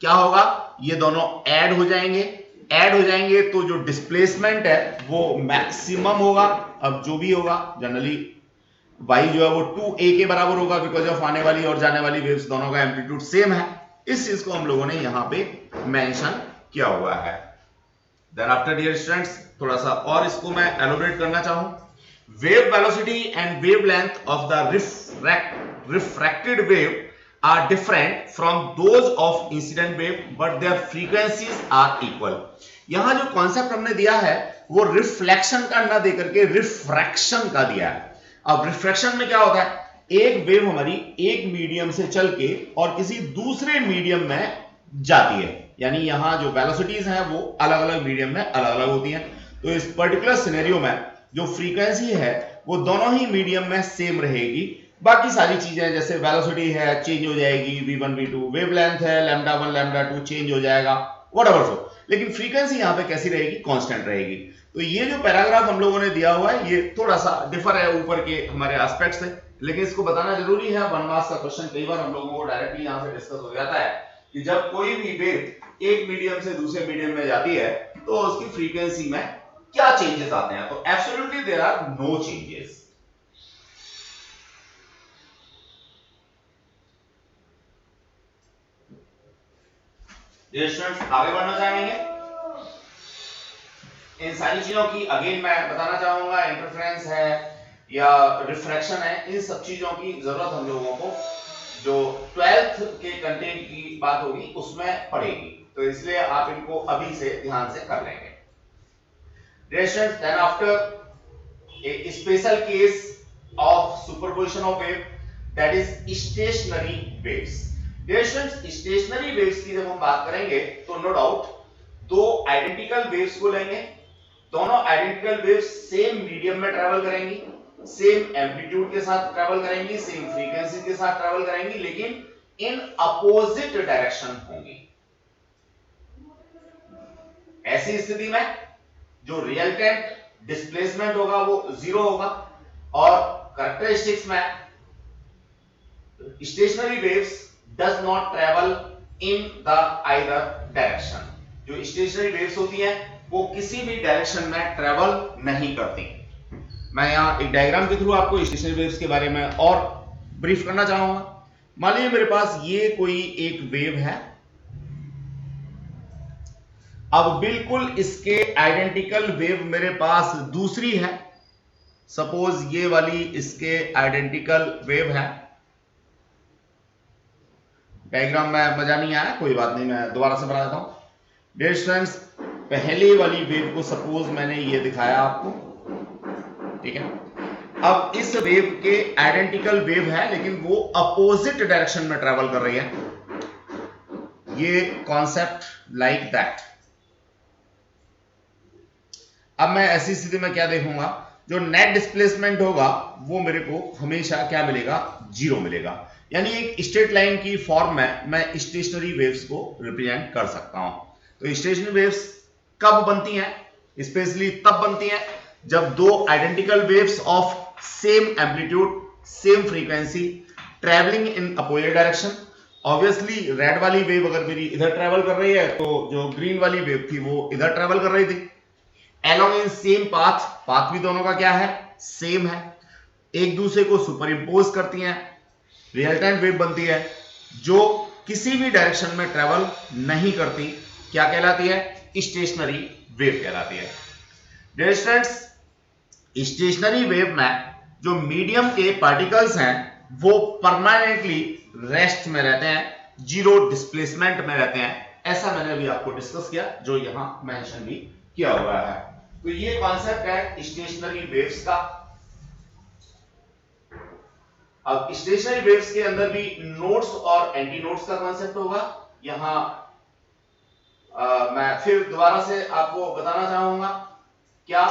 क्या होगा, ये दोनों ऐड हो जाएंगे तो जो डिस्प्लेसमेंट है वो मैक्सिमम होगा। अब जो भी होगा जनरली y जो है वो 2a के बराबर होगा, बिकॉज ऑफ आने वाली और जाने वाली वेव्स दोनों का एम्पलीट्यूड सेम है। इस चीज को हम लोगों ने यहां पे मेंशन किया हुआ है। देन आफ्टर डियर स्टूडेंट्स, थोड़ा सा और इसको मैं एलोबरेट करना चाहूं। Wave velocity and wavelength of the refracted wave are different from those of incident wave, but their frequencies are equal. यहां जो कॉन्सेप्ट हमने दिया है वो रिफ्लेक्शन का ना देकर के रिफ्रैक्शन का दिया है। अब रिफ्रैक्शन में क्या होता है, एक वेव हमारी एक मीडियम से चल के और किसी दूसरे मीडियम में जाती है, यानी यहां जो वेलोसिटीज हैं वो अलग अलग मीडियम में अलग अलग होती हैं। तो इस पर्टिकुलर सिनेरियो में जो फ्रीक्वेंसी है वो दोनों ही मीडियम में सेम रहेगी। बाकी सारी चीजें जैसे वेलोसिटी है चेंज हो जाएगी, v1 v2, वेवलेंथ है λ1 λ2 चेंज हो जाएगा, व्हाटएवर सो, लेकिन फ्रीक्वेंसी यहां पे कैसी रहेगी, कांस्टेंट रहेगी। तो ये जो पैराग्राफ हम लोगों ने दिया हुआ है ये थोड़ा सा डिफर है ऊपर के हमारे एस्पेक्ट से, लेकिन इसको बताना जरूरी है। 1 मार्क्स का क्वेश्चन कई बार हम लोगों को डायरेक्टली यहां से डिस्कस हो जाता है कि जब कोई भी वेव एक मीडियम से दूसरे मीडियम में जाती है तो उसकी फ्रीक्वेंसी में क्या चेंजेस आते हैं। तो absolutely there are no changes. Dear students, आगे बढ़ना चाहेंगे। इन सारी चीजों की अगेन मैं बताना चाहूंगा, इंटरफेरेंस है या रिफ्रैक्शन है, इन सब चीजों की जरूरत हम लोगों को जो 12th के कंटेंट की बात होगी उसमें पड़ेगी, तो इसलिए आप इनको अभी से ध्यान से कर लेंगे। Then after a special case of superposition of wave, that is stationary waves. Stationery waves की जब हम बात करेंगे तो नो डाउट दो आइडेंटिकल वेव्स को लेंगे, दोनों आइडेंटिकल वेव्स सेम मीडियम में ट्रेवल करेंगी, सेम एम्पलीट्यूड के साथ ट्रेवल करेंगी, सेम फ्रीक्वेंसी के साथ ट्रेवल करेंगी, लेकिन इन अपोजिट डायरेक्शन होंगी। ऐसी स्थिति में जो रिजल्टेंट डिस्प्लेसमेंट होगा वो जीरो होगा, और कैरेक्टरिस्टिक्स में stationery waves does not travel in the either direction. जो स्टेशनरी वेव्स होती हैं वो किसी भी डायरेक्शन में ट्रेवल नहीं करती। मैं यहां एक डायग्राम के थ्रू आपको स्टेशनरी वेव्स के बारे में और ब्रीफ करना चाहूंगा। मान लीजिए मेरे पास ये कोई एक वेव है, अब बिल्कुल इसके आइडेंटिकल वेव मेरे पास दूसरी है, सपोज ये वाली इसके आइडेंटिकल वेव है। डायग्राम में मजा नहीं आया, कोई बात नहीं, मैं दोबारा से बना देता हूं। डियर स्टूडेंट्स, पहले वाली वेव को सपोज मैंने ये दिखाया आपको, ठीक है। अब इस वेव के आइडेंटिकल वेव है लेकिन वो अपोजिट डायरेक्शन में ट्रेवल कर रही है, ये कॉन्सेप्ट लाइक दैट। अब मैं ऐसी स्थिति में क्या देखूंगा, जो नेट डिस्प्लेसमेंट होगा वो मेरे को हमेशा क्या मिलेगा, जीरो मिलेगा। यानी एक स्ट्रेट लाइन की फॉर्म में मैं स्टेशनरी वेव्स को रिप्रेजेंट कर सकता हूं। तो स्टेशनरी वेव्स कब बनती हैं, स्पेशली तब बनती हैं जब दो identical waves of same amplitude, same frequency travelling in opposite direction. Obviously red वाली वेव अगर मेरी इधर ट्रेवल कर रही है तो जो ग्रीन वाली वेव थी वो इधर ट्रेवल कर रही थी। Along in same path, path भी दोनों का क्या है, सेम है, एक दूसरे को सुपर इंपोज करती हैं, रियल टाइम वेव बनती है जो किसी भी डायरेक्शन में ट्रेवल नहीं करती, क्या कहलाती है, स्टेशनरी वेव कहलाती है। डियर स्टूडेंट्स, स्टेशनरी वेव में जो मीडियम के पार्टिकल्स हैं वो परमानेंटली रेस्ट में रहते हैं, जीरो डिस्प्लेसमेंट में रहते हैं। ऐसा मैंने अभी आपको डिस्कस किया, जो यहां मेंशन भी किया हुआ है। तो ये कॉन्सेप्ट है स्टेशनरी वेव्स का। अब स्टेशनरी वेव्स के अंदर भी नोड्स और एंटी नोड्स का कॉन्सेप्ट होगा। यहां मैं फिर दोबारा से आपको बताना चाहूंगा, क्या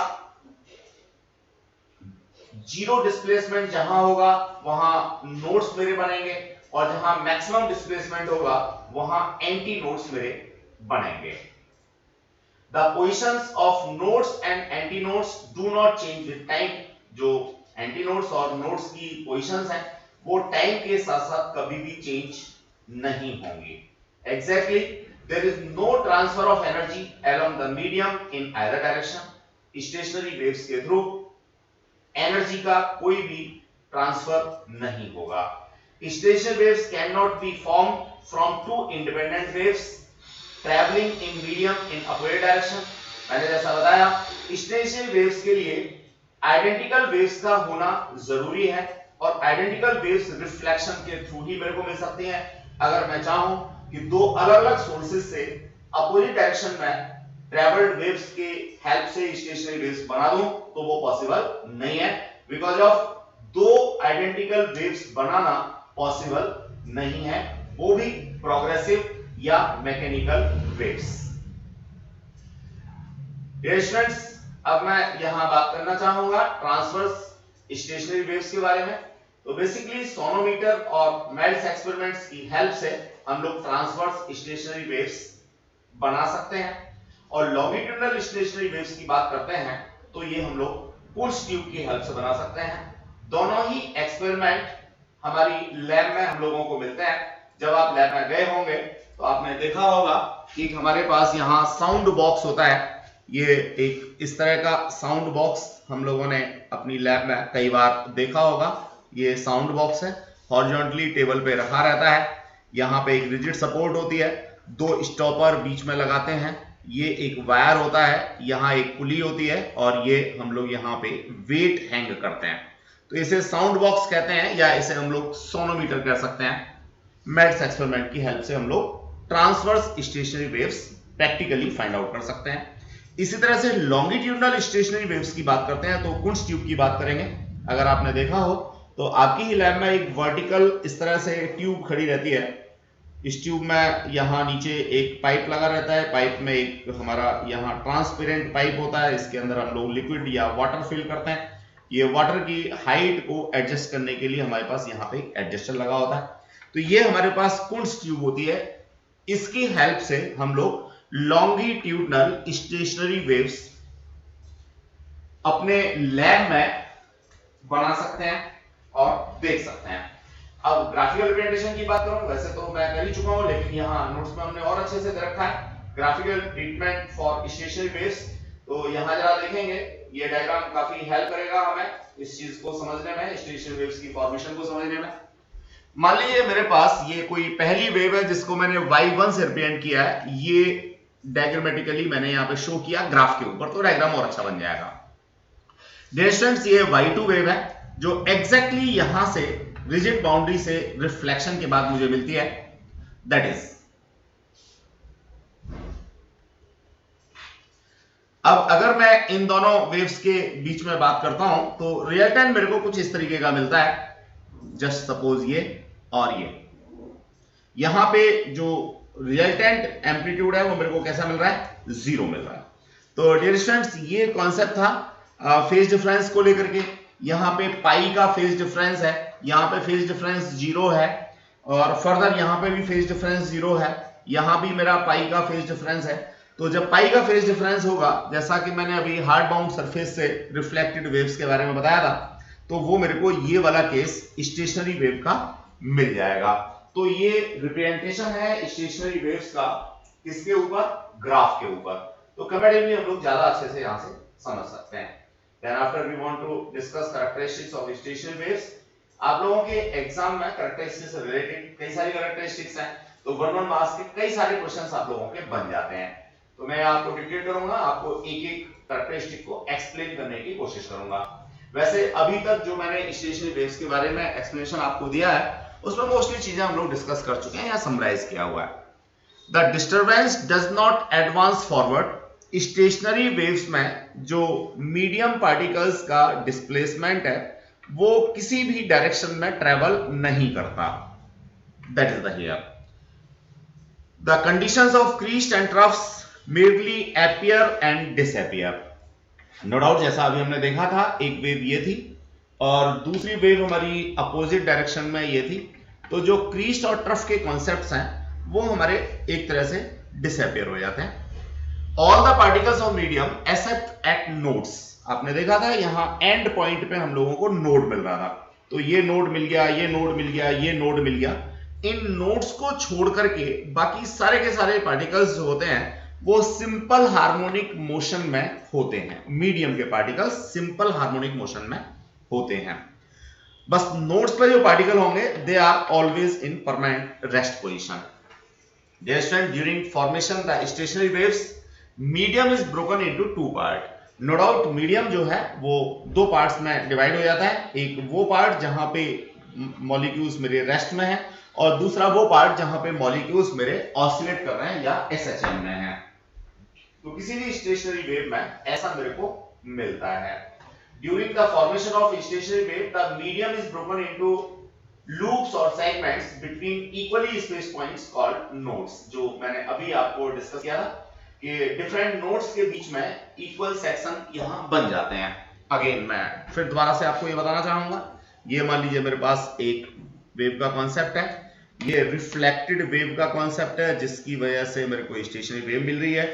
जीरो डिस्प्लेसमेंट जहां होगा वहां नोड्स मेरे बनेंगे, और जहां मैक्सिमम डिस्प्लेसमेंट होगा वहां एंटी नोड्स मेरे बनेंगे। The positions of nodes and antinodes do not change with time। जो एंटीनोड्स और नोड्स की पोजीशंस हैं वो टाइम के साथ साथ कभी भी चेंज नहीं होंगी। Exactly, there is no transfer of energy along the medium in either direction। Stationary waves के थ्रू एनर्जी का कोई भी ट्रांसफर नहीं होगा। Stationary waves can not be form from two independent waves travelling in medium in opposite direction. मैंने जैसा बताया, stationery waves के लिए आइडेंटिकल वेव्स का होना जरूरी है, और आइडेंटिकल वेव्स रिफ्लेक्शन के थ्रू ही मेरे को मिल सकती हैं। अगर मैं चाहूं कि दो अलग अलग सोर्सेज से अपोजिट डायरेक्शन में ट्रैवल्ड वेव्स के हेल्प से स्टेशनरी वेव्स बना दूं तो वो पॉसिबल नहीं है, बिकॉज ऑफ दो आइडेंटिकल वेव्स बनाना पॉसिबल नहीं है, वो भी प्रोग्रेसिव या मैकेनिकल वेव्स। डियर स्टूडेंट्स, अब मैं यहां बात करना चाहूंगा ट्रांसवर्स स्टेशनरी वेव्स के बारे में। तो बेसिकली सोनोमीटर और मेल्स एक्सपेरिमेंट्स की हेल्प से हम लोग ट्रांसवर्स स्टेशनरी वेव्स बना सकते हैं, और लॉन्गिट्यूडनल स्टेशनरी वेव्स की बात करते हैं तो ये हम लोग पुश ट्यूब की हेल्प से बना सकते हैं। दोनों ही एक्सपेरिमेंट हमारी लैब में हम लोगों को मिलते हैं। जब आप लैब में गए होंगे तो आपने देखा होगा कि हमारे पास यहाँ साउंड बॉक्स होता है। ये एक इस तरह का साउंड बॉक्स हम लोगों ने अपनी लैब में कई बार देखा होगा। ये साउंड बॉक्स है, हॉरिजॉन्टली टेबल पे रखा रहता है। यहाँ पे एक रिजिड सपोर्ट होती है, दो स्टॉपर बीच में लगाते हैं, ये एक वायर होता है, यहाँ एक पुली होती है और ये हम लोग यहाँ पे वेट हैंग करते हैं। तो इसे साउंड बॉक्स कहते हैं या इसे हम लोग सोनोमीटर कह सकते हैं। मेट्स एक्सपेरिमेंट की हेल्प से हम लोग transverse stationery waves practically find out कर सकते हैं। इसी तरह से लॉन्गिट्यूडनल स्टेशनरी वेव्स की बात करते हैं तो कुंट्ज ट्यूब की बात करेंगे। अगर आपने देखा हो तो आपकी ही लैब में एक वर्टिकल इस तरह से ट्यूब खड़ी रहती है। इस ट्यूब में यहाँ नीचे एक पाइप लगा रहता है, पाइप में एक हमारा यहाँ ट्रांसपेरेंट पाइप होता है, इसके अंदर हम लोग लिक्विड या वाटर फिल करते हैं। ये वाटर की हाइट को एडजस्ट करने के लिए हमारे पास यहाँ पे एडजस्टर लगा होता है। तो ये हमारे पास कुंट्ज ट्यूब होती है, इसकी हेल्प से हम लोग लॉन्गिट्यूडनल स्टेशनरी वेव्स अपने लैब में बना सकते हैं और देख सकते हैं। अब ग्राफिकल रिप्रेजेंटेशन की बात करूं, वैसे तो मैं कर ही चुका हूं, लेकिन यहाँ नोट्स में हमने और अच्छे से दे रखा है graphical treatment for stationery waves. तो यहाँ जरा देखेंगे, ये डायग्राम काफी हेल्प करेगा हमें इस चीज को समझने में, स्टेशनरी वेव्स की फॉर्मेशन को समझने में। मान लीजिए मेरे पास ये कोई पहली वेव है जिसको मैंने y1 से रिप्रेजेंट किया है, ये डायग्रामेटिकली मैंने यहाँ पे शो किया ग्राफ के ऊपर, तो डायग्राम और अच्छा बन जाएगा। डियर स्टूडेंट्स, ये y2 वेव है जो एग्जैक्टली यहां से रिजिड बाउंड्री से रिफ्लेक्शन के बाद मुझे मिलती है, दैट इज। अब अगर मैं इन दोनों वेव्स के बीच में बात करता हूं तो रिजल्टेंट मेरे को कुछ इस तरीके का मिलता है, जस्ट सपोज ये और ये। यहां पे जो रिजल्टेंट एम्पलीट्यूड है वो मेरे को कैसा मिल रहा है, 0 मिल रहा है। तो डियर स्टूडेंट्स, ये कॉन्सेप्ट था फेज डिफरेंस को लेकर के। यहाँ पे पाई का फेज डिफरेंस है, यहाँ पे फेज डिफरेंस 0 है, और फर्दर यहाँ पे भी फेज डिफरेंस 0 है, यहाँ भी मेरा पाई का फेज डिफरेंस है। तो जब पाई का फेज डिफरेंस होगा, जैसा कि मैंने अभी हार्ड बाउंड सरफेस से रिफ्लेक्टेड वेव्स के बारे में बताया था, तो वो मेरे को ये वाला केस स्टेशनरी वेव का मिल जाएगा। तो ये रिप्रेजेंटेशन है स्टेशनरी वेव्स का, किसके ऊपर, ग्राफ के ऊपर। तो कंपैरेटिवली हम लोग ज्यादा अच्छे से यहाँ से समझ सकते हैं। Then after we want to discuss characteristics of stationary waves. आप लोगों के एग्जाम में कैरेक्टरिस्टिक्स से रिलेटेड कई सारी कैरेक्टरिस्टिक्स हैं, तो 1 मार्क्स के कई सारे क्वेश्चंस आप लोगों के बन जाते हैं। तो मैं आपको डिक्टेट करूंगा, आपको एक एक कैरेक्टरिस्टिक को एक्सप्लेन करने की कोशिश करूंगा। वैसे अभी तक जो मैंने स्टेशनरी वेव्स के बारे में एक्सप्लेनेशन आपको दिया है, उसमें मोस्टली चीजें हम लोग डिस्कस कर चुके हैं या समराइज किया हुआ है। The disturbance does not advance forward. Stationery waves में जो मीडियम पार्टिकल्स का डिस्प्लेसमेंट है वो किसी भी डायरेक्शन में ट्रेवल नहीं करता, that is the here. The conditions of crest and troughs merely appear and disappear। No doubt, जैसा अभी हमने देखा था, एक वेव ये थी और दूसरी वेव हमारी अपोजिट डायरेक्शन में ये थी। तो जो क्रीस्ट और ट्रफ के कॉन्सेप्ट्स हैं वो हमारे एक तरह से डिसअपियर हो जाते हैं। All the particles of medium accept eight nodes. आपने देखा था यहाँ एंड पॉइंट पे हम लोगों को नोड मिल रहा था, तो ये नोड मिल गया, ये नोड मिल गया, ये नोड मिल गया। इन नोड्स को छोड़ करके बाकी सारे के सारे पार्टिकल्स जो होते हैं वो सिंपल हार्मोनिक मोशन में होते हैं। मीडियम के पार्टिकल्स सिंपल हार्मोनिक मोशन में होते हैं। बस नोड्स पर जो पार्टिकल होंगे they are always in permanent rest position. Dear student, during formation the stationary waves medium is broken into two part। No doubt medium जो है वो दो पार्ट्स में डिवाइड हो जाता है। एक वो पार्ट जहां पे मॉलिक्यूल्स मेरे रेस्ट में है और दूसरा वो पार्ट जहां पे मॉलिक्यूल्स मेरे ऑसिलेट कर रहे हैं या SHM में है। तो किसी भी स्टेशनरी वेव में ऐसा मेरे को मिलता है। During the formation of stationary wave the medium is broken into loops और segments between equally spaced points called nodes. जो मैंने अभी आपको डिस्कस किया था कि डिफरेंट नोड्स के बीच में इक्वल सेक्शन यहां बन जाते हैं। अगेन मैं फिर दोबारा से आपको ये बताना चाहूंगा, ये मान लीजिए मेरे पास एक वेव का कॉन्सेप्ट है, ये रिफ्लेक्टेड वेव का कॉन्सेप्ट है जिसकी वजह से मेरे को स्टेशनरी वेव मिल रही है।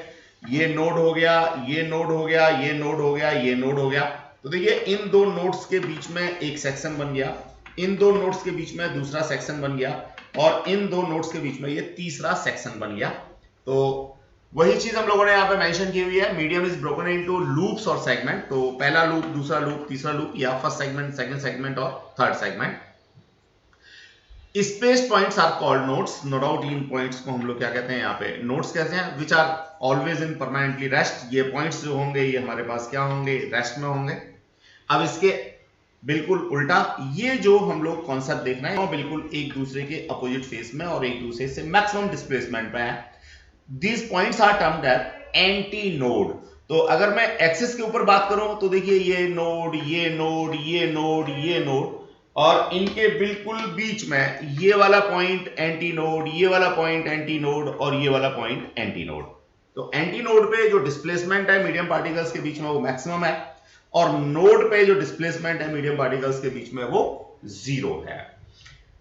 ये नोड हो गया, ये नोड हो गया, ये नोड हो गया, ये नोड हो गया। तो देखिए इन दो नोड्स के बीच में एक सेक्शन बन गया, इन दो नोड्स के बीच में दूसरा सेक्शन बन गया और इन दो नोड्स के बीच में ये तीसरा सेक्शन बन गया। तो वही चीज हम लोगों ने यहाँ पे मेंशन की हुई है, medium is broken into loops और सेगमेंट। तो पहला लूप, दूसरा लूप, तीसरा लूप या फर्स्ट सेगमेंट, सेकंड सेगमेंट और third segment. Space points are called nodes. No doubt इन पॉइंट्स को हम लोग क्या कहते हैं यहाँ पे नोड्स कहते हैं, which are always in permanently rest. ये पॉइंट्स जो होंगे ये हमारे पास क्या होंगे, रेस्ट में होंगे। अब इसके बिल्कुल उल्टा ये जो हम लोग कॉन्सेप्ट देख रहे हैं वो बिल्कुल एक दूसरे के अपोजिट फेस में और एक दूसरे से मैक्सिमम डिस्प्लेसमेंट पे है। These points are termed as anti node. तो अगर मैं एक्सिस के ऊपर बात करूं तो देखिए ये नोड, ये नोड, ये नोड, ये नोड, और इनके बिल्कुल बीच में ये वाला पॉइंट एंटी नोड, ये वाला पॉइंट एंटी नोड और ये वाला पॉइंट एंटी नोड। तो एंटी नोड पे जो डिस्प्लेसमेंट है मीडियम पार्टिकल्स के बीच में वो मैक्सिमम है, और नोड पे जो डिस्प्लेसमेंट है मीडियम पार्टिकल्स के बीच में वो जीरो है।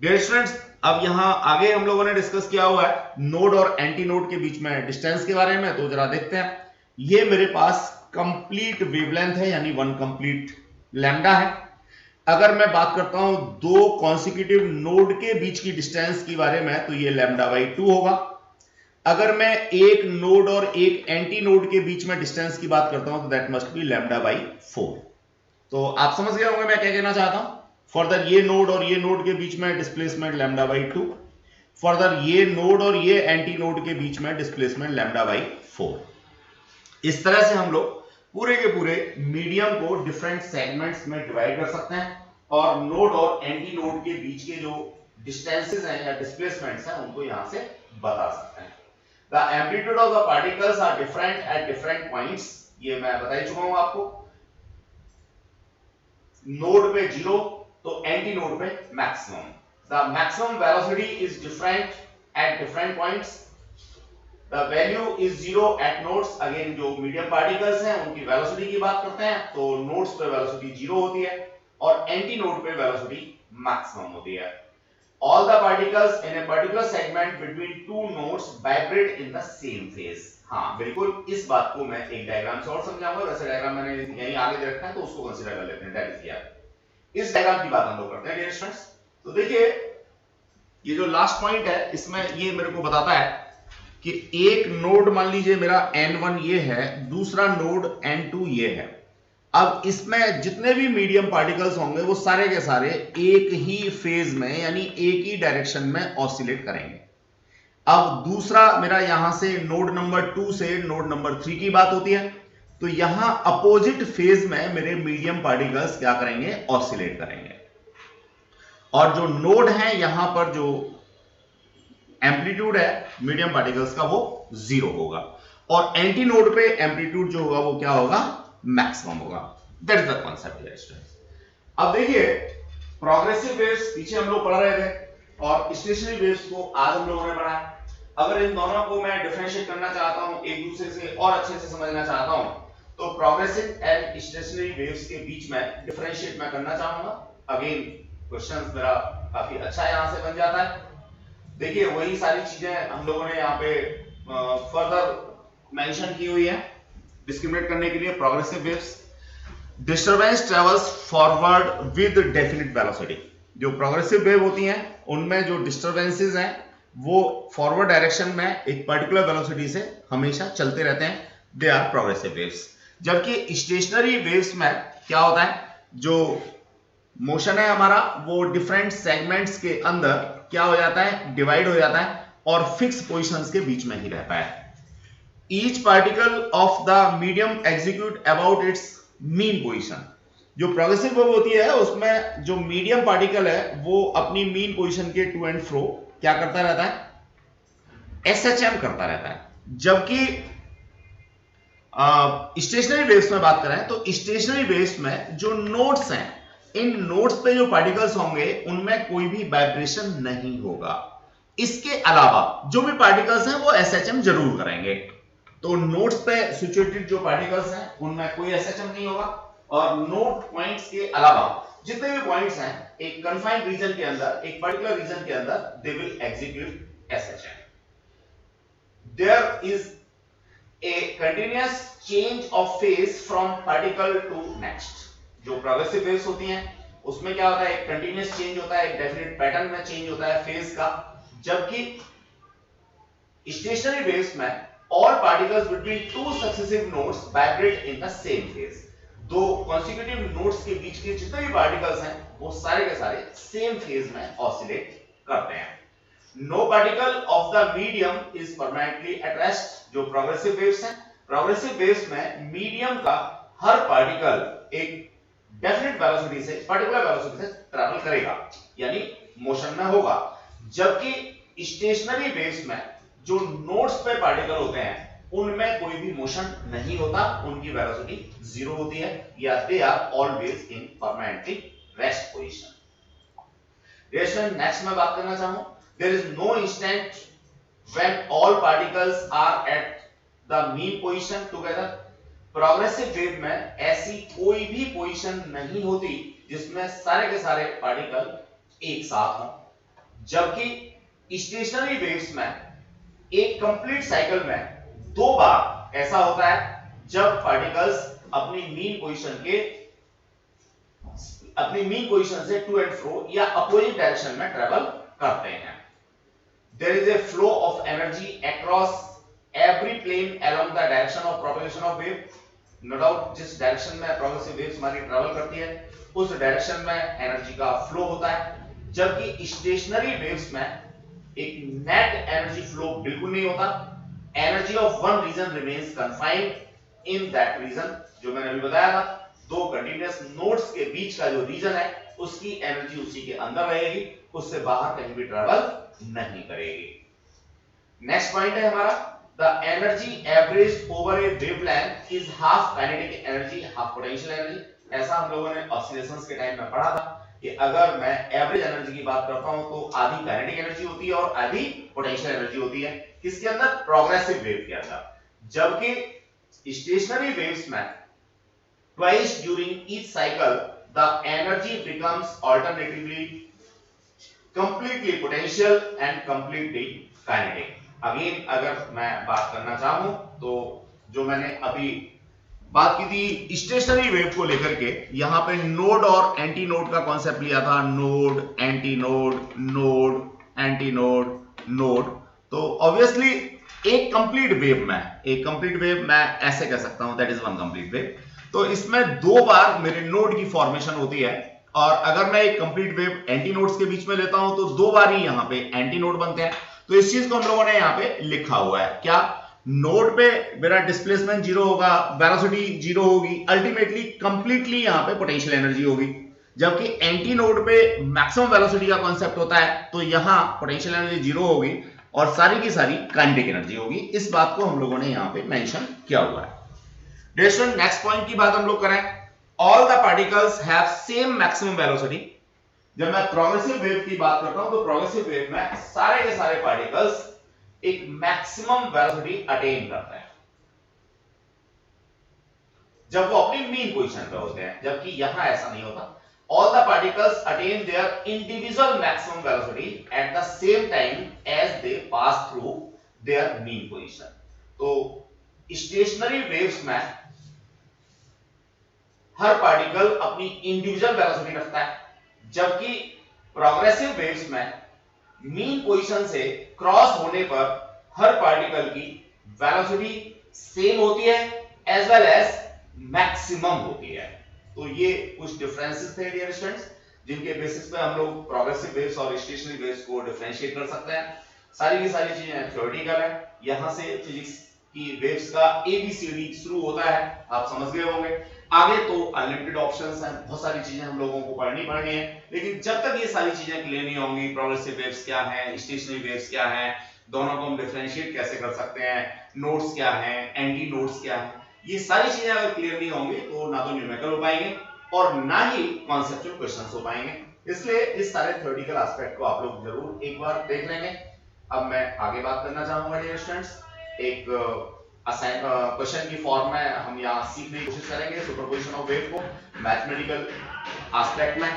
डियर स्टूडेंट्स, अब यहां आगे हम लोगों ने डिस्कस किया हुआ है नोड और एंटी नोड के बीच में डिस्टेंस के बारे में। तो जरा देखते हैं, ये मेरे पास कंप्लीट वेवलेंथ है यानी 1 कंप्लीट लैम्डा है। अगर मैं बात करता हूं दो कॉन्सिक्यूटिव नोड के बीच की डिस्टेंस के बारे में तो ये λ/2 होगा। अगर मैं एक नोड और एक एंटी नोड के बीच में डिस्टेंस की बात करता हूं तो दैट मस्ट बी λ/4। तो आप समझ गए होंगे मैं क्या कहना चाहता हूं। फर्दर ये नोड और ये नोड के बीच में डिस्प्लेसमेंट λ/2, फर्दर ये नोड और ये एंटी नोड के बीच में डिस्प्लेसमेंट λ/4। इस तरह से हम लोग पूरे के पूरे मीडियम को डिफरेंट सेगमेंट्स में डिवाइड कर सकते हैं और नोड और एंटी नोड के बीच के जो डिस्टेंसेस हैं या डिस्प्लेसमेंट्स हैं उनको यहां से बता सकते हैं। The amplitude of the particles are different at different points, ये मैं बता ही चुका हूं आपको। नोड पे 0 तो एंटी नोड पे maximum. The maximum velocity is different at different points. The value is 0 at nodes। Again जो मीडियम पार्टिकल्स हैं उनकी वेलोसिटी की बात करते हैं तो नोड्स पे वेलोसिटी 0 होती है और एंटी नोड पे वेलोसिटी मैक्सिमम होती है। All the particles in a particular segment between two nodes vibrate in the same phase। हाँ बिल्कुल, इस बात को मैं एक डायग्राम से और समझाऊंगा। वैसे डायग्राम मैंने यहीं आगे दे रखा है तो उसको कंसीडर कर लेते हैं। That is here. इस डायग्राम की बात हम लोग करते हैं डियर स्टूडेंट्स। तो देखिए ये जो लास्ट पॉइंट है इसमें ये मेरे को बताता है कि एक नोड मान लीजिए मेरा N1 ये है, दूसरा नोड N2 ये है। अब इसमें जितने भी मीडियम पार्टिकल्स होंगे वो सारे के सारे एक ही फेज में यानी एक ही डायरेक्शन में ऑसिलेट करेंगे। अब दूसरा मेरा यहां से नोड नंबर 2 से नोड नंबर 3 की बात होती है तो यहां अपोजिट फेज में मेरे मीडियम पार्टिकल्स क्या करेंगे, ऑसिलेट करेंगे। और जो नोड है यहां पर जो एम्पलीट्यूड है मीडियम पार्टिकल्स का वो 0 होगा और एंटी नोड पे एम्पलीट्यूड जो होगा वो क्या होगा, मैक्सिमम होगा। That is the concept here students. अब देखिए प्रोग्रेसिव वेव्स पीछे हम लोग पढ़ रहे थे और स्टेशनरी वेव्स को आज हम लोगों ने पढ़ा है। अगर इन दोनों को मैं डिफरेंशिएट करना चाहता हूं, एक दूसरे से और अच्छे से समझना चाहता हूं तो प्रोग्रेसिव एंड स्टेशनरी वेव्स के बीच में डिफरेंशिएट मैं करना चाहूंगा। अगेन क्वेश्चंस मेरा काफी अच्छा यहां से बन जाता है। देखिए वही सारी चीजें हम लोगों ने यहाँ पे फर्दर मेंशन की हुई है डिस्क्रिमिनेट करने के लिए। Progressive waves, disturbance travels forward with definite velocity. जो प्रोग्रेसिव वेव होती हैं उनमें जो डिस्टरबेंसेस हैं वो फॉरवर्ड डायरेक्शन में एक पर्टिकुलर वेलोसिटी से हमेशा चलते रहते हैं। They are progressive waves. जबकि स्टेशनरी वेव्स में क्या होता है, जो मोशन है हमारा वो डिफरेंट सेगमेंट्स के अंदर क्या हो जाता है, डिवाइड हो जाता है और फिक्स पोजीशंस के बीच में ही रहता है। Each particle of the medium execute about it's mean position. जो प्रोग्रेसिव वेव होती है उसमें जो मीडियम पार्टिकल है वो अपनी मीन पोजीशन के टू एंड फ्रो क्या करता रहता है, एसएचएम करता रहता है। जबकि स्टेशनरी वेव्स में बात करें तो स्टेशनरी वेव्स में जो नोड्स हैं, इन नोड्स पे जो पार्टिकल्स होंगे उनमें कोई भी वाइब्रेशन नहीं होगा। इसके अलावा जो भी पार्टिकल्स हैं वो एसएचएम जरूर करेंगे। तो नोड्स पे सिचुएटेड जो पार्टिकल्स हैं उनमें कोई एसएचएम नहीं होगा और नोड पॉइंट्स के अलावा जितने भी पॉइंट्स हैं एक कन्फाइंड रीजन के अंदर, एक पर्टिकुलर रीजन के अंदर they will execute SHM. There is a continuous change of phase from particle to next. जो प्रोग्रेसिव वेव्स होती हैं उसमें क्या होता है, एक कंटीन्यूअस चेंज होता है, एक डेफिनेट पैटर्न में चेंज होता है फेज का। जबकि स्टेशनरी वेव्स में all particles between two successive nodes vibrate in the same phase। दो consecutive nodes के बीच के जितने भी particles हैं वो सारे के सारे same phase में oscillate करते हैं। No particle of the medium is permanently at rest. जो प्रोग्रेसिव वेव्स हैं, प्रोग्रेसिव वेव्स में मीडियम का हर पार्टिकल एक डेफिनेट वेलोसिटी से, पर्टिकुलर वेलोसिटी से ट्रैवल करेगा, यानी मोशन में होगा। जबकि स्टेशनरी वेव्स में जो नोड्स पे पार्टिकल होते हैं उनमें कोई भी मोशन नहीं होता, उनकी वेलोसिटी जीरो होती है, या they are always in permanently rest position. Next मैं बात करना चाहूं, there is no instant when all particles are at the mean position together. Progressive wave में ऐसी कोई भी पोजीशन नहीं होती जिसमें सारे के सारे पार्टिकल एक साथ हों। जबकि स्टेशनरी वेव्स में एक कंप्लीट साइकिल में दो बार ऐसा होता है जब पार्टिकल्स अपनी मीन पोजीशन से टू एंड फ्रो या अपोजिट डायरेक्शन में ट्रेवल करते हैं। There is a flow of energy across every plane along the direction of propagation of wave. No doubt जिस डायरेक्शन में प्रोग्रेसिव वेव्स हमारी ट्रेवल करती है उस डायरेक्शन में एनर्जी का फ्लो होता है। जबकि स्टेशनरी वेव्स में एक नेट एनर्जी फ्लो बिल्कुल नहीं होता। Energy of one region remains confined in that region. जो मैंने अभी बताया था, दो कंटीन्यूअस नोड्स के बीच का जो रीजन है उसकी एनर्जी उसी के अंदर रहेगी, उससे बाहर कहीं भी ट्रैवल नहीं करेगी। नेक्स्ट पॉइंट है हमारा, the energy average over A wavelength is half kinetic energy half potential energy. ऐसा हम लोगों ने ऑसिलेशंस के टाइम में पढ़ा था कि अगर मैं एवरेज एनर्जी की बात करता हूं तो आधी काइनेटिक एनर्जी होती है और आधी पोटेंशियल एनर्जी होती है। किसके अंदर? प्रोग्रेसिव वेव के अंदर। जबकि स्टेशनरी वेव्स में twice during each cycle the energy becomes alternatively completely potential and completely kinetic। Again अगर मैं बात करना चाहूं तो जो मैंने अभी बात की थी स्टेशनरी वेव को लेकर के, यहां पे नोड और एंटी नोड का कॉन्सेप्ट लिया था। Node, anti node, node, anti node, node. तो ऑब्वियसली एक कंप्लीट वेव मैं ऐसे कह सकता हूं, that is one complete wave. तो इसमें दो बार मेरे नोड की फॉर्मेशन होती है, और अगर मैं एक कंप्लीट वेव एंटी नोड्स के बीच में लेता हूं तो दो बार ही यहां पे एंटी नोड बनते हैं। तो इस चीज को हम लोगों ने यहां पे लिखा हुआ है। क्या? नोड पे मेरा डिस्प्लेसमेंट जीरो होगा, वेलोसिटी जीरो होगी, अल्टीमेटली कंप्लीटली यहां पे पोटेंशियल एनर्जी होगी। जबकि एंटी नोड पे मैक्सिमम वेलोसिटी का कॉन्सेप्ट होता है, तो यहां पोटेंशियल एनर्जी जीरो होगी और सारी की सारी काइनेटिक एनर्जी होगी। इस बात को हम लोगों ने यहां पे मेंशन किया हुआ है। नेक्स्ट पॉइंट की बात हम लोग करें, all the particles have same maximum velocity. जब मैं प्रोग्रेसिव वेव की बात करता हूं तो प्रोग्रेसिव वेव में सारे के सारे पार्टिकल्स एक मैक्सिमम वेलोसिटी अटेन करते हैं जब वो अपनी मीन पोजीशन पे होते हैं। जबकि यहां ऐसा नहीं होता। All the particles attain their individual maximum velocity at the same time as they pass through their mean position. तो स्टेशनरी वेव्स में हर पार्टिकल अपनी इंडिविजुअल वेलोसिटी रखता है, जबकि प्रोग्रेसिव वेव्स में मीन पोजीशन से क्रॉस होने पर हर पार्टिकल की वेलोसिटी सेम होती है एज वेल एज मैक्सिमम होती है। तो ये कुछ डिफरेंसेस थे डियर स्टूडेंट्स, जिनके बेसिस पे हम लोग प्रोग्रेसिव वेव्स और स्टेशनरी वेव्स को डिफरेंशिएट कर सकते हैं। सारी की सारी चीजें थ्योरेटिकल है। यहां से फिजिक्स की वेव्स का एबीसीडी शुरू होता है, आप समझ गए होंगे। आगे तो अनलिमिटेड ऑप्शंस हैं, बहुत सारी चीजें हम लोगों को पढ़नी है, लेकिन जब तक ये सारी चीजें क्लियर नहीं होंगी, प्रोग्रेसिव वेव्स क्या है, स्टेशनरी वेव्स क्या है, दोनों को हम डिफरेंशिएट कैसे कर सकते हैं, नोड्स क्या है, एंटी नोड्स क्या है, ये सारी चीजें अगर क्लियर नहीं होंगी तो ना तो न्यूमेरिकल हो पाएंगे और ना ही कॉन्सेप्चुअल क्वेश्चंस हो पाएंगे। इसलिए इस सारे थ्योरेटिकल एस्पेक्ट को आप लोग जरूर एक बार देख लेंगे। अब मैं आगे बात करना चाहूंगा डियर स्टूडेंट्स, एक क्वेश्चन की फॉर्म में हम यहाँ सीखने की कोशिश करेंगे सुपरपोजिशन ऑफ वेव को मैथमेटिकल एस्पेक्ट में,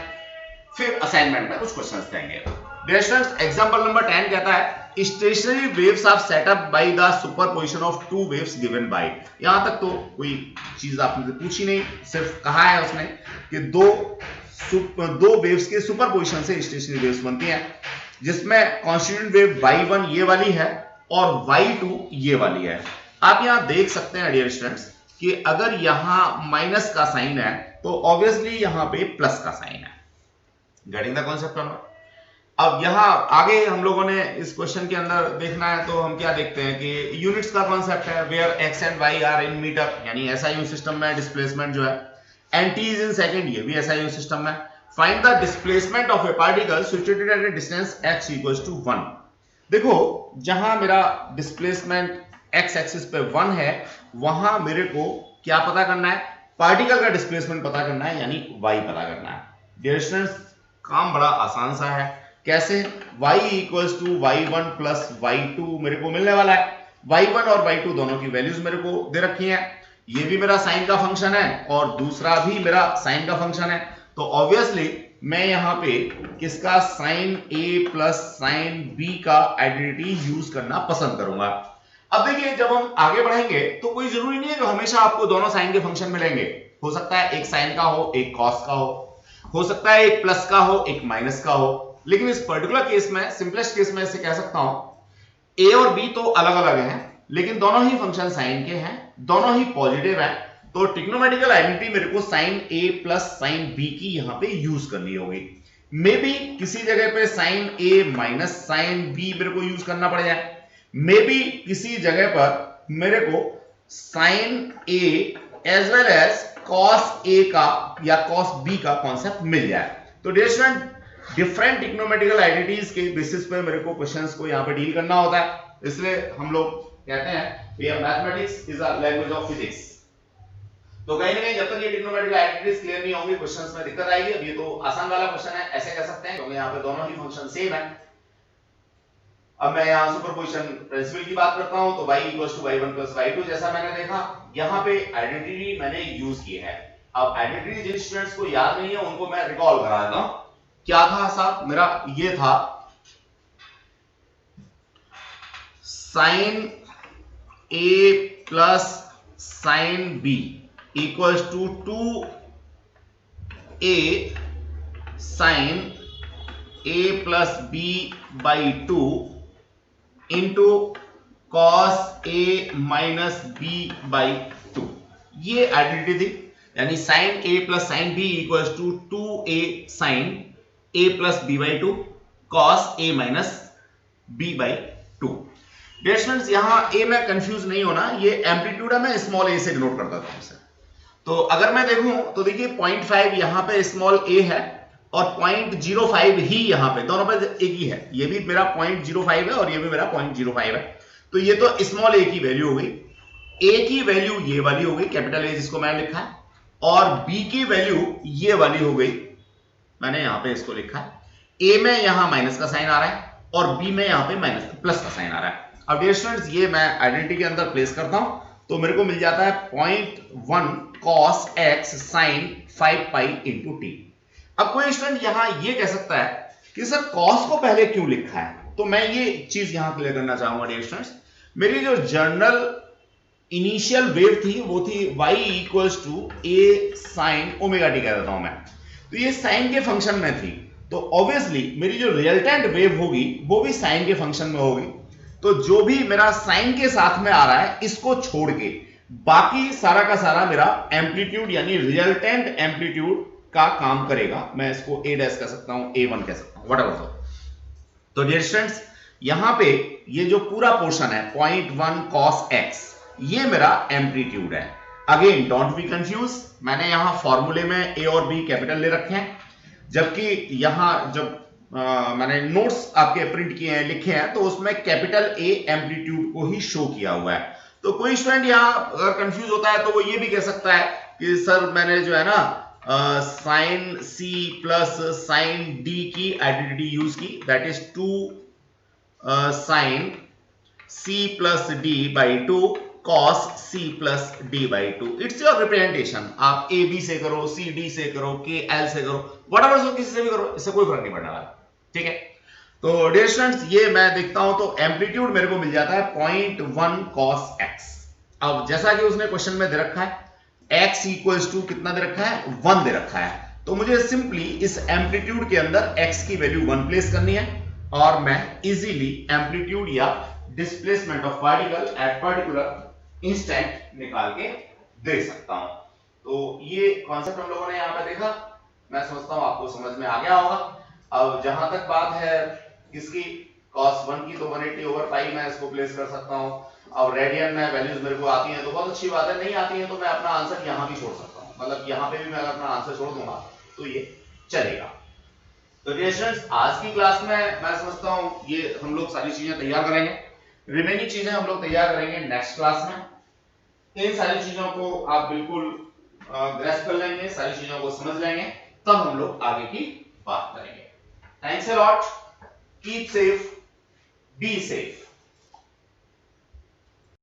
फिर असाइनमेंट में कुछ क्वेश्चंस देंगे। डियर स्टूडेंट्स, एग्जांपल नंबर 10 कहता है stationary waves are set up by the superposition of two waves given by. यहां तक तो कोई चीज आपने पूछी नहीं, सिर्फ कहा है उसने कि दो वेव्स के सुपरपोजिशन से स्टेशनरी वेव्स बनती हैं, जिसमें कांस्टीट्यूएंट वेव y1 ये वाली है और y2 ये वाली है। आप यहां देख सकते हैं डियर स्टूडेंट्स कि अगर यहां माइनस का साइन है तो ऑब्वियसली यहां पे प्लस का साइन है। गेटिंग द कॉन्सेप्ट और नॉट? अब यहाँ आगे हम लोगों ने इस क्वेश्चन के अंदर देखना है तो हम क्या देखते हैं कि यूनिट्स का कॉन्सेप्ट है where x and y are in metre, यानी एसआई सिस्टम में डिस्प्लेसमेंट जो है and t is in second, ये भी एसआई सिस्टम में। Find the displacement of a particle situated at a distance x equals to 1। देखो जहां मेरा डिस्प्लेसमेंट x एक्सिस पे 1 है वहां मेरे को क्या पता करना है, पार्टिकल का डिस्प्लेसमेंट पता करना है, यानी y पता करना है। डियर स्टूडेंट्स काम बड़ा आसान सा है। कैसे? y equals to y1 plus y2 मेरे को मिलने वाला है। y1 और y2 दोनों की वैल्यूज मेरे को दे रखी हैं। ये भी मेरा साइन का फंक्शन है और दूसरा भी मेरा साइन का फंक्शन है, तो ऑब्वियसली मैं यहां पे किसका sine a plus sine b का आइडेंटिटी यूज करना पसंद करूंगा। अब देखिए जब हम आगे बढ़ेंगे तो कोई जरूरी नहीं है कि हमेशा आपको दोनों साइन के फंक्शन मिलेंगे। हो सकता है एक साइन का हो एक कॉस का हो सकता है एक प्लस का हो एक माइनस का हो, लेकिन इस पर्टिकुलर केस में सिंपलेस्ट केस में इसे कह सकता हूं a और b तो अलग अलग हैं लेकिन दोनों ही फंक्शन साइन के हैं, दोनों ही पॉजिटिव हैं, तो ट्रिग्नोमेट्रिकल आइडेंटिटी मेरे को sine a plus sine b की यहां पे यूज करनी होगी। मे बी किसी जगह पे sine a minus sine b मेरे को यूज करना पड़ जाए, मे बी किसी जगह पर मेरे को sine a as well as cos a का या कॉस b का कॉन्सेप्ट मिल जाए। तो dear student different trigonometrical identities के बेसिस पे मेरे को क्वेश्चंस को यहां पे डील करना होता है, इसलिए हम लोग कहते हैं कि mathematics is a language of physics. तो कहीं ना कहीं जब तक ये ट्रिग्नोमेट्रिकल आइडेंटिटीज क्लियर नहीं होंगी क्वेश्चंस में दिक्कत आएगी। अब ये तो आसान वाला क्वेश्चन है ऐसे कह सकते हैं क्योंकि यहाँ पे दोनों ही फंक्शन सेम है। अब मैं यहाँ सुपरपोजिशन प्रिंसिपल की बात करता हूं तो y equals to y1 plus y2 जैसा मैंने देखा यहाँ पे आइडेंटिटी मैंने यूज की है। अब आइडेंटिटी जिन स्टूडेंट्स को याद नहीं है उनको मैं रिकॉल करा देता हूं। क्या था साहब मेरा, ये था sine a plus sine b equals to 2a sine a plus b by 2 into cos a minus b by 2। ये आइडेंटिटी थी, यानी sine a plus sine b equals to 2a sine a plus b by 2 cos a minus b by 2। Dear students यहां a में confuse नहीं होना, ये amplitude है, मैं स्मॉल a से डिनोट करता था इसे। तो अगर मैं देखूं तो देखिए 0.5 यहां पे स्मॉल a है और 0.05 ही यहां पे, दोनों पे एक ही है, ये भी मेरा 0.05 है और ये भी मेरा 0.05 है, तो ये तो स्मॉल a की वैल्यू हो गई। a की वैल्यू ये वाली हो गई कैपिटल A जिसको मैंने लिखा है, और b की वैल्यू ये वाली हो गई, मैंने यहां पे इसको लिखा है। a में यहां माइनस का साइन आ रहा है और b में यहां पे माइनस प्लस का साइन आ रहा है। अब डियर स्टूडेंट्स ये मैं आइडेंटिटी के अंदर प्लेस करता हूं तो मेरे को मिल जाता है 0.1 cos x sin 5 pi into T. अब कोई स्टूडेंट यहां ये कह सकता है कि सर cos को पहले क्यों लिखा है, तो मैं ये चीज यहां क्लियर करना चाहूंगा डियर स्टूडेंट्स। मेरी जो जनरल इनिशियल वेव थी वो थी y equals to a sin omega t कह देता हूं मैं, तो ये साइन के फंक्शन में थी, तो ऑब्वियसली मेरी जो रिजल्टेंट वेव होगी वो भी साइन के फंक्शन में होगी। तो जो भी मेरा साइन के साथ में आ रहा है इसको छोड़ के बाकी सारा का सारा मेरा एम्पलीट्यूड यानी रिजल्टेंट एम्पलीट्यूड का काम करेगा। मैं इसको a डैश कह सकता हूं, a1 कह सकता हूं, व्हाटएवर। तो डियर स्टूडेंट्स यहां पे ये जो पूरा पोर्शन है 0.1 cos x ये मेरा एम्पलीट्यूड है। अगेन डोंट बी कंफ्यूज, मैंने यहां फॉर्मूले में a और b कैपिटल ले रखे हैं, जबकि यहां जब मैंने नोट्स आपके प्रिंट किए हैं लिखे हैं तो उसमें कैपिटल A एम्पलीट्यूड को ही शो किया हुआ है। तो कोई स्टूडेंट यहां अगर कंफ्यूज होता है तो वो ये भी कह सकता है कि सर मैंने जो है ना sine C plus sine D की आइडेंटिटी यूज की, that is 2 sine C plus D by 2 cos C plus D by 2। It's your representation, आप A B से करो, C D से करो, K L से करो, व्हाटएवर किसी से भी करो, इससे कोई फर्क नहीं पड़ने वाला, ठीक है। तो डियर स्टूडेंट्स ये मैं देखता हूं तो एम्पलीट्यूड मेरे को मिल जाता है 0.1 cos x। अब जैसा कि उसने क्वेश्चन में दे रखा है x इक्वल्स टू कितना दे रखा है 1 दे रखा है, तो मुझे सिंपली इस एम्पलीट्यूड के अंदर x की वैल्यू 1 प्लेस करनी है और मैं इजीली एम्पलीट्यूड या displacement of particle at particular instant निकाल के दे सकता हूं। तो ये कॉन्सेप्ट हम लोगों ने यहां पे देखा, मैं समझता हूं आपको समझ में आ गया होगा। अब जहां तक बात है इसकी cos 1 की, तो 180/पाई मैं इसको प्लेस कर सकता हूं। अब रेडियन में वैल्यूज मेरे को आती हैं तो बहुत अच्छी बात है, नहीं आती हैं तो मैं अपना आंसर यहां भी छोड़ सकता हूं, मतलब यहां पे भी मैं अपना आंसर छोड़ दूंगा तो ये चलेगा। तो डियर स्टूडेंट्स, आज की क्लास में मैं समझता हूं ये हम लोग सारी चीजें तैयार करेंगे, रिमेनिंग चीजें हम लोग तैयार करेंगे नेक्स्ट क्लास में। इन सारी चीजों को आप बिल्कुल ग्रेस्प कर लेंगे, सारी चीजों को समझ लेंगे, तब हम लोग आगे की बात करेंगे। Thanks a lot, keep safe, be safe.